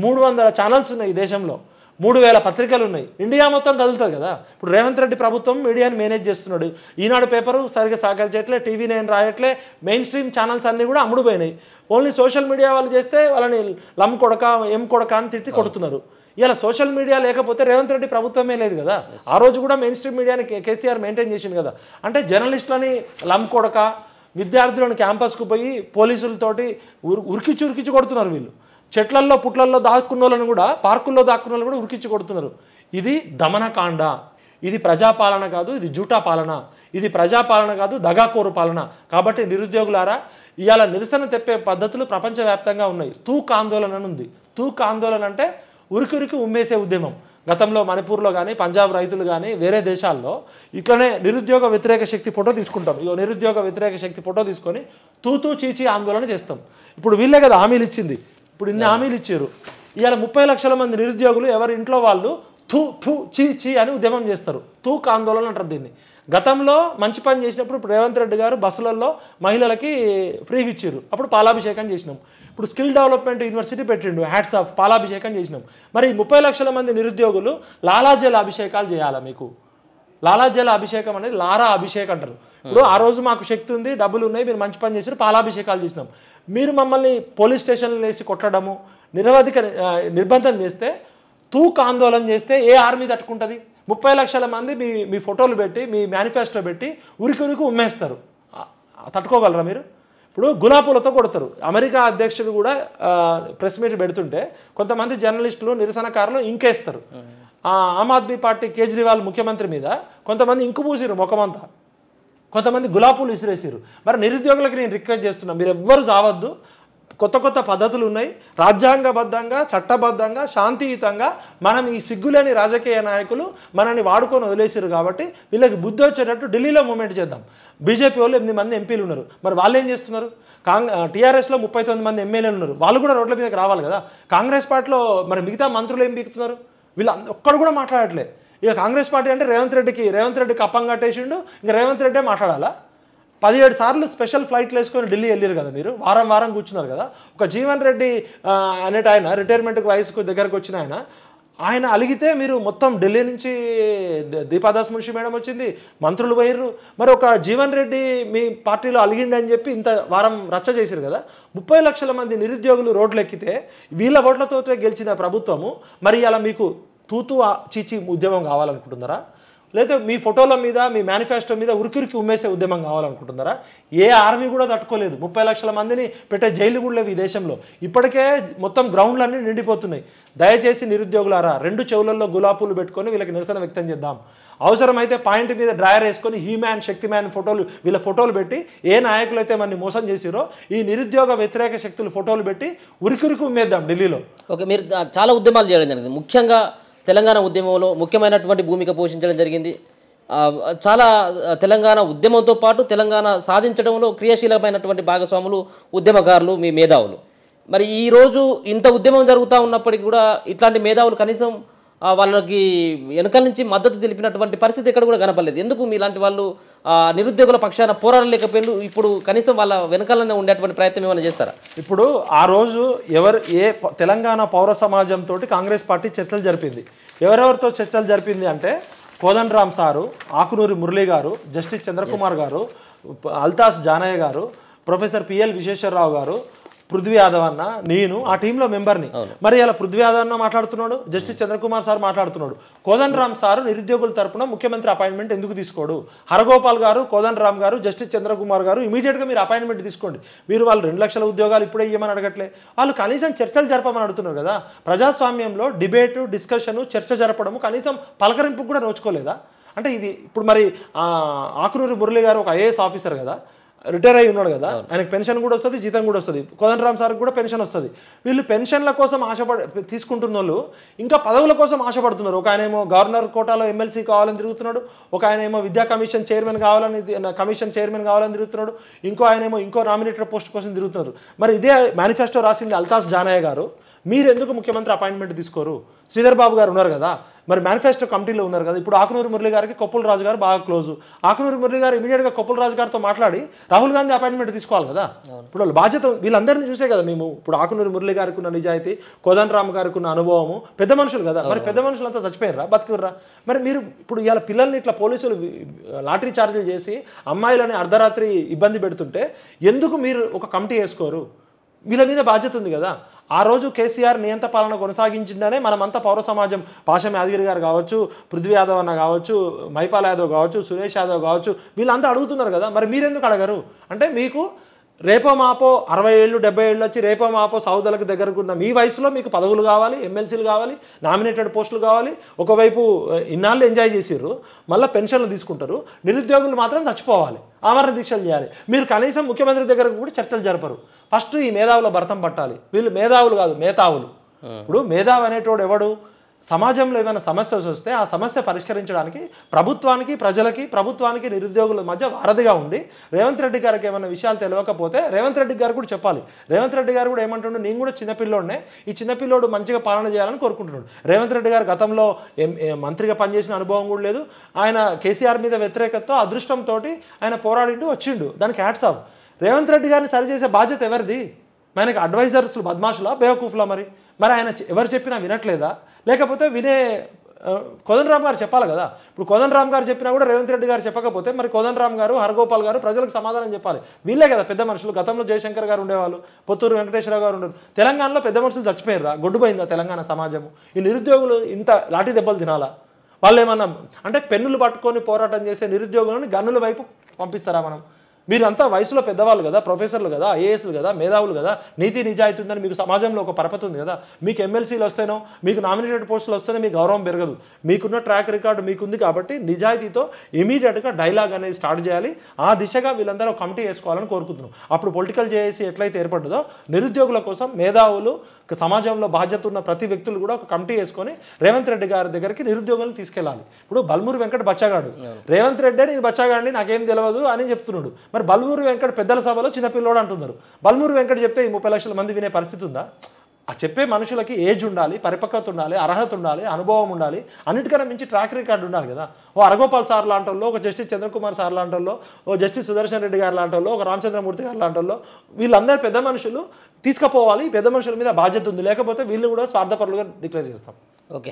300 ఛానల్స్ ఉన్నాయి ఈ దేశంలో, 3000 పత్రికలు ఉన్నాయి. ఇండియా మొత్తం కదులుతుంది కదా. ఇప్పుడు రేవంత్ రెడ్డి ప్రభుత్వం మీడియాని మేనేజ్ చేస్తున్నాడు. ఈనాడు పేపరు సరిగ్గా సహకరించట్లే, టీవీ 9 రాయట్లే, మెయిన్ స్ట్రీమ్ ఛానల్స్ అన్నీ కూడా అమ్ముడుపోయినాయి. ఓన్లీ సోషల్ మీడియా వాళ్ళు చేస్తే వాళ్ళని లమ్ కొడక ఎం కొడక అని తిట్టి కొడుతున్నారు. ఇలా సోషల్ మీడియా లేకపోతే రేవంత్ రెడ్డి ప్రభుత్వమే లేదు కదా. ఆ రోజు కూడా మెయిన్ స్ట్రీమ్ మీడియాని కేసీఆర్ మెయింటైన్ చేసింది కదా. అంటే జర్నలిస్టులని లమ్ కొడక, విద్యార్థులను క్యాంపస్కు పోయి పోలీసులతోటి ఉరికిచ్చి కొడుతున్నారు వీళ్ళు. చెట్లల్లో పుట్లల్లో దాక్కున్న వాళ్ళని కూడా, పార్కుల్లో దాక్కున్న వాళ్ళు కూడా ఉరికిచ్చి కొడుతున్నారు. ఇది దమనకాండ. ఇది ప్రజాపాలన కాదు, ఇది జూటా పాలన. ఇది ప్రజాపాలన కాదు, దగాకోరు పాలన. కాబట్టి నిరుద్యోగులారా, ఇవాళ నిరసన తెప్పే పద్ధతులు ప్రపంచవ్యాప్తంగా ఉన్నాయి. తూక్ ఆందోళన అని ఉంది. తూక్ ఆందోళన అంటే ఉరికి ఉమ్మేసే ఉద్యమం. గతంలో మణిపూర్లో కానీ, పంజాబ్ రైతులు కానీ, వేరే దేశాల్లో ఇట్లనే నిరుద్యోగ వ్యతిరేక శక్తి ఫోటో తీసుకుంటాం. ఇగో నిరుద్యోగ వ్యతిరేక శక్తి ఫోటో తీసుకొని తూతూ చీచీ ఆందోళన చేస్తాం. ఇప్పుడు వీళ్ళే కదా హామీలు ఇచ్చింది. ఇప్పుడు ఇన్ని హామీలు ఇచ్చారు. ఇవాళ 30 లక్షల మంది నిరుద్యోగులు ఎవరి ఇంట్లో వాళ్ళు థూ ఫూ చీ చీ అని ఉద్యమం చేస్తారు. తూక్ ఆందోళన అంటారు దీన్ని. గతంలో మంచి పని చేసినప్పుడు ఇప్పుడు రేవంత్ రెడ్డి గారు బస్సులలో మహిళలకి ఫ్రీగా ఇచ్చారు, అప్పుడు పాలాభిషేకం చేసినాం. ఇప్పుడు స్కిల్ డెవలప్మెంట్ యూనివర్సిటీ పెట్టిండు, హ్యాట్స్ ఆఫ్, పాలాభిషేకం చేసినాం. మరి 30 లక్షల మంది నిరుద్యోగులు లాలాజల అభిషేకాలు చేయాలా? మీకు లాలాజల అభిషేకం అనేది లారా అభిషేకం అంటారు. ఇప్పుడు ఆ రోజు మాకు శక్తి ఉంది, డబ్బులు ఉన్నాయి, మీరు మంచి పని చేశారు, పాలాభిషేకాలు చేసినాం. మీరు మమ్మల్ని పోలీస్ స్టేషన్లు వేసి కొట్టడము, నిరవధిక నిర్బంధం చేస్తే, తూక్ ఆందోళన చేస్తే ఏ ఆర్మీ తట్టుకుంటుంది? 30 లక్షల మంది మీ ఫోటోలు పెట్టి, మీ మేనిఫెస్టో పెట్టి ఉరికి ఉమ్మేస్తారు. తట్టుకోగలరా మీరు? ఇప్పుడు గులాబీలతో కొడతారు. అమెరికా అధ్యక్షుడు కూడా ప్రెస్ మీట్ పెడుతుంటే కొంతమంది జర్నలిస్టులు, నిరసనకారులు ఇంకేస్తారు. ఆమ్ ఆద్మీ పార్టీ కేజ్రీవాల్ ముఖ్యమంత్రి మీద కొంతమంది ఇంకు పూసిరు ముఖమంతా, కొంతమంది గులాబీలు విసిరేసారు. మరి నిరుద్యోగులకు నేను రిక్వెస్ట్ చేస్తున్నా, మీరు ఎవ్వరు చావద్దు. కొత్త పద్ధతులు ఉన్నాయి. రాజ్యాంగబద్ధంగా, చట్టబద్ధంగా, శాంతియుతంగా మనం ఈ సిగ్గులేని రాజకీయ నాయకులు మనల్ని వాడుకొని వదిలేసారు కాబట్టి వీళ్ళకి బుద్ధి వచ్చేటట్టు ఢిల్లీలో మూవ్మెంట్ చేద్దాం. బీజేపీ వాళ్ళు 8 మంది ఎంపీలు ఉన్నారు, మరి వాళ్ళు ఏం చేస్తున్నారు? టీఆర్ఎస్లో 39 మంది ఎమ్మెల్యేలు ఉన్నారు, వాళ్ళు కూడా రోడ్ల మీదకి రావాలి కదా. కాంగ్రెస్ పార్టీలో మరి మిగతా మంత్రులు ఏం పీకుతున్నారు? వీళ్ళు ఒక్కడు కూడా మాట్లాడట్లే. ఇక కాంగ్రెస్ పార్టీ అంటే రేవంత్ రెడ్డికి అప్పం కట్టేసిండు, ఇంకా రేవంత్ రెడ్డే మాట్లాడాలా? 17 సార్లు స్పెషల్ ఫ్లైట్లు వేసుకొని ఢిల్లీ వెళ్ళారు కదా మీరు, వారం కూర్చున్నారు కదా. ఒక జీవన్ రెడ్డి అనేట ఆయన రిటైర్మెంట్కి వయసుకు దగ్గరకు వచ్చిన ఆయన అలిగితే మీరు మొత్తం ఢిల్లీ నుంచి దీపాదాస్ మున్షి మేడం వచ్చింది, మంత్రులు పోయిర్రు. మరి ఒక జీవన్ రెడ్డి మీ పార్టీలో అలిగిండి అని చెప్పి ఇంత వారం రచ్చ చేశారు కదా. 30 లక్షల మంది నిరుద్యోగులు రోడ్లు ఎక్కితే వీళ్ళ ఓట్లతో గెలిచిన ప్రభుత్వము మరి అలా మీకు తూతూ చీచి ఉద్యమం కావాలనుకుంటున్నారా? లేదా మీ ఫోటోల మీద, మీ మేనిఫెస్టో మీద ఉరికి ఉమ్మేసే ఉద్యమం కావాలనుకుంటున్నారా? ఏ ఆర్మీ కూడా తట్టుకోలేదు. 30 లక్షల మందిని పెట్టే జైలు కూడా లేవు ఈ దేశంలో. ఇప్పటికే మొత్తం గ్రౌండ్లన్నీ నిండిపోతున్నాయి. దయచేసి నిరుద్యోగులారా, 2 చెవులలో గులాబీలు పెట్టుకొని వీళ్ళకి నిరసన వ్యక్తం చేద్దాం. అవసరమైతే పాయింట్ మీద డ్రాయర్ వేసుకొని హీమ్యాన్, శక్తిమ్యాన్ ఫోటోలు, వీళ్ళ ఫోటోలు పెట్టి ఏ నాయకులు అయితే మనని మోసం చేసిరో ఈ నిరుద్యోగ వ్యతిరేక శక్తులు ఫోటోలు పెట్టి ఉరికి ఉమ్మేద్దాం ఢిల్లీలో. ఓకే, మీరు చాలా ఉద్యమాలు చేయడం జరిగింది. ముఖ్యంగా తెలంగాణ ఉద్యమంలో ముఖ్యమైనటువంటి భూమిక పోషించడం జరిగింది. చాలా తెలంగాణ ఉద్యమంతో పాటు తెలంగాణ సాధించడంలో క్రియాశీలమైనటువంటి భాగస్వాములు ఉద్యమకారులు, మీ మేధావులు. మరి ఈరోజు ఇంత ఉద్యమం జరుగుతూ ఉన్నప్పటికీ కూడా ఇట్లాంటి మేధావులు కనీసం వాళ్ళకి వెనకాల నుంచి మద్దతు తెలిపినటువంటి పరిస్థితి ఎక్కడ కూడా కనపడలేదు. ఎందుకు మీలాంటి వాళ్ళు నిరుద్యోగుల పక్షాన పోరాడలేకపోయారు? ఇప్పుడు కనీసం వాళ్ళ వెనకాలనే ఉండేటువంటి ప్రయత్నం ఏమైనా చేస్తారా? ఇప్పుడు ఆ రోజు తెలంగాణ పౌర సమాజంతో కాంగ్రెస్ పార్టీ చర్చలు జరిపింది. ఎవరెవరితో చర్చలు జరిపింది అంటే కోదండరామ్ సారు, ఆకునూరి మురళి గారు, జస్టిస్ చంద్రకుమార్ గారు, అల్తాస్ జానయ్య గారు, ప్రొఫెసర్ పిఎల్ విశ్వేశ్వరరావు గారు, పృథ్వీ యాదవ్ అన్న నేను ఆ టీంలో మెంబర్ని. మరి ఇలా పృథ్వీ యాదవ్ అన్న మాట్లాడుతున్నాడు, జస్టిస్ చంద్రకుమార్ సార్ మాట్లాడుతున్నాడు. కోదండరామ్ సార్ నిరుద్యోగుల తరపున ముఖ్యమంత్రి అపాయింట్మెంట్ ఎందుకు తీసుకోడు? హరగోపాల్ గారు, కోదండరామ్ గారు, జస్టిస్ చంద్రకుమార్ గారు ఇమీడియట్గా మీరు అపాయింట్మెంట్ తీసుకోండి. మీరు వాళ్ళు 2 లక్షల ఉద్యోగాలు ఇప్పుడే ఇవ్వమని అడగట్లే, వాళ్ళు కనీసం చర్చలు జరపమని అడుగుతున్నారు కదా. ప్రజాస్వామ్యంలో డిబేటు, డిస్కషను, చర్చ జరపడము కనీసం పలకరింపు కూడా నోచుకోలేదా? అంటే ఇది ఇప్పుడు మరి ఆకునూరి మురళి గారు ఒక ఐఏఎస్ ఆఫీసర్ కదా, రిటైర్ అయి ఉన్నాడు కదా, ఆయనకు పెన్షన్ కూడా వస్తుంది, జీతం కూడా వస్తుంది. కోదండరామ్ సార్కి కూడా పెన్షన్ వస్తుంది. వీళ్ళు పెన్షన్ల కోసం తీసుకుంటున్న వాళ్ళు ఇంకా పదవుల కోసం ఆశపడుతున్నారు. ఒక ఆయన ఏమో గవర్నర్ కోటాలో ఎమ్మెల్సీ కావాలని తిరుగుతున్నాడు, ఒక ఆయన ఏమో విద్యా కమిషన్ చైర్మన్ కావాలని తిరుగుతున్నాడు, ఇంకో ఆయన ఏమో ఇంకో నామినేటెడ్ పోస్ట్ కోసం తిరుగుతున్నారు. మరి ఇదే మేనిఫెస్టో రాసింది అల్తాఫ్ జానయ్య గారు. మీరు ఎందుకు ముఖ్యమంత్రి అపాయింట్మెంట్ తీసుకోరు? శ్రీధర్ బాబు గారు ఉన్నారు కదా, మరి మేనిఫెస్టో కమిటీలో ఉన్నారు కదా. ఇప్పుడు ఆకునూరి మురళి గారికి కొప్పుల రాజు గారు బాగా క్లోజు. ఆకునూరి మురళి గారు ఇమీడియట్గా కొప్పుల రాజు గారితో మాట్లాడి రాహుల్ గాంధీ అపాయింట్మెంట్ తీసుకోవాలి కదా. ఇప్పుడు వాళ్ళ బాధ్యత వీళ్ళందరినీ చూసే కదా మేము. ఇప్పుడు ఆకునూరి మురళి గారికి ఉన్న నిజాయితీ, కోదండరామ్ గారికి ఉన్న అనుభవము, పెద్ద మనుషులు కదా. మరి పెద్ద మనుషులంతా చచ్చిపోయారా, బతికుర్రా? మరి మీరు ఇప్పుడు ఇలా పిల్లల్ని ఇట్లా పోలీసులు లాటరీ ఛార్జీలు చేసి అమ్మాయిలని అర్ధరాత్రి ఇబ్బంది పెడుతుంటే ఎందుకు మీరు ఒక కమిటీ వేసుకోరు? వీళ్ళ మీద బాధ్యత ఉంది కదా. ఆ రోజు కేసీఆర్ నియంత పాలన కొనసాగించిందనే మనమంతా పౌర సమాజం, పాషం యాదగిరి గారు కావచ్చు, పృథ్వీ యాదవ్ అన్న కావచ్చు, మైపాల్ యాదవ్ కావచ్చు, సురేష్ యాదవ్ కావచ్చు, వీళ్ళంతా అడుగుతున్నారు కదా. మరి మీరెందుకు అడగరు? అంటే మీకు రేపో మాపో 60 ఏళ్ళు 70 ఏళ్ళు వచ్చి రేపో మాపో సౌదలకు దగ్గరకున్న మీ వయసులో మీకు పదవులు కావాలి, ఎమ్మెల్సీలు కావాలి, నామినేటెడ్ పోస్టులు కావాలి. ఒకవైపు ఇన్నాళ్ళు ఎంజాయ్ చేసిర్రు, మళ్ళీ పెన్షన్లు తీసుకుంటారు. నిరుద్యోగులు మాత్రం చచ్చిపోవాలి, ఆమరణ దీక్షలు చేయాలి. మీరు కనీసం ముఖ్యమంత్రి దగ్గర కూడా చర్చలు జరపరు. ఫస్ట్ ఈ మేధావుల భర్తం పట్టాలి. వీళ్ళు మేధావులు కాదు, మేధావులు. ఇప్పుడు మేధావి అనేటోడు ఎవడు? సమాజంలో ఏమైనా సమస్య వస్తే ఆ సమస్య పరిష్కరించడానికి ప్రభుత్వానికి, ప్రజలకి, ప్రభుత్వానికి, నిరుద్యోగుల మధ్య వారధిగా ఉండి రేవంత్ రెడ్డి గారికి ఏమైనా విషయాలు తెలియకపోతే రేవంత్ రెడ్డి గారు కూడా చెప్పాలి. రేవంత్ రెడ్డి గారు కూడా ఏమంటుండే, నేను కూడా చిన్నపిల్లోనే, ఈ చిన్నపిల్లోడు మంచిగా పాలన చేయాలని కోరుకుంటున్నాడు. రేవంత్ రెడ్డి గారు గతంలో మంత్రిగా పనిచేసిన అనుభవం కూడా లేదు. ఆయన కేసీఆర్ మీద వ్యతిరేకతతో అదృష్టంతో ఆయన పోరాడిండు, వచ్చిండు. దానికి హ్యాట్స్ ఆఫ్. రేవంత్ రెడ్డి గారిని సరిచేసే బాధ్యత ఎవరిది? ఆయనకి అడ్వైజర్స్ బద్మాషులా, బేవకూఫ్లా? మరి ఆయన ఎవరు చెప్పినా వినట్లేదా? లేకపోతే వినే కోదండరామ్ గారు చెప్పాలి కదా. ఇప్పుడు కోదండరామ్ గారు చెప్పినా కూడా రేవంత్ రెడ్డి గారు చెప్పకపోతే మరి కోదండరామ్ గారు, హరగోపాల్ గారు ప్రజలకు సమాధానం చెప్పాలి. వీళ్ళే కదా పెద్ద మనుషులు. గతంలో జయశంకర్ గారు ఉండేవాళ్ళు, పొత్తూరు వెంకటేశ్వరరావు గారు ఉండేవారు. తెలంగాణలో పెద్ద మనుషులు చచ్చిపోయారా? గొడ్డుపోయిందా తెలంగాణ సమాజము? ఈ నిరుద్యోగులు ఇంత లాఠీ దెబ్బలు తినాలా? వాళ్ళు ఏమన్నా అంటే పెన్నులు పట్టుకొని పోరాటం చేసే నిరుద్యోగులను గన్నుల వైపు పంపిస్తారా మనం? మీరంతా వయసులో పెద్దవాళ్ళు కదా, ప్రొఫెసర్లు కదా, ఐఏఎస్లు కదా, మేధావులు కదా, నీతి నిజాయితీ ఉందని మీకు సమాజంలో ఒక పరపతి ఉంది కదా. మీకు ఎమ్మెల్సీలు వస్తేనో, మీకు నామినేటెడ్ పోస్టులు వస్తేనే మీకు గౌరవం పెరగదు. మీకున్న ట్రాక్ రికార్డు మీకుంది కాబట్టి నిజాయితీతో ఇమీడియట్గా డైలాగ్ అనేది స్టార్ట్ చేయాలి. ఆ దిశగా వీళ్ళందరూ కమిటీ వేసుకోవాలని కోరుకుంటున్నాం. అప్పుడు పొలిటికల్ జేఏసీ ఎట్లయితే ఏర్పడ్డదో నిరుద్యోగుల కోసం మేధావులు, సమాజంలో బాధ్యత ఉన్న ప్రతి వ్యక్తులు కూడా ఒక కమిటీ వేసుకొని రేవంత్ రెడ్డి గారి దగ్గరికి నిరుద్యోగులను తీసుకెళ్ళాలి. ఇప్పుడు బల్మూరి వెంకట బచ్చగాడు, రేవంత్ రెడ్డే నేను బచ్చగాడిని నాకేం తెలియదు అని చెప్తున్నాడు. మరి బల్మూరి వెంకట పెద్దల సభలో చిన్నపిల్లోడు అంటున్నారు. బల్మూరి వెంకట చెప్తే ఈ 30 లక్షల మంది వినే పరిస్థితి ఉందా? ఆ చెప్పే మనుషులకి ఏజ్ ఉండాలి, పరిపక్వత ఉండాలి, అర్హత ఉండాలి, అనుభవం ఉండాలి, అన్నిటికన్నా మించి ట్రాక్ రికార్డు ఉండాలి కదా. ఓ హరగోపాల్ సార్ లాంటి వాళ్ళు, ఒక జస్టిస్ చంద్రకుమార్ సార్ లాంటి వాళ్ళు, ఓ జస్టిస్ సుదర్శన్ రెడ్డి గారు లాంటి వాళ్ళు, ఒక రామచంద్రమూర్తి గారు లాంటి వాళ్ళు, వీళ్ళందరూ పెద్ద మనుషులు తీసుకుపోవాలి. పెద్ద మనుషుల మీద బాధ్యత ఉంది. లేకపోతే వీళ్ళు కూడా స్వార్థపరులుగా డిక్లేర్ చేస్తాం. ఓకే.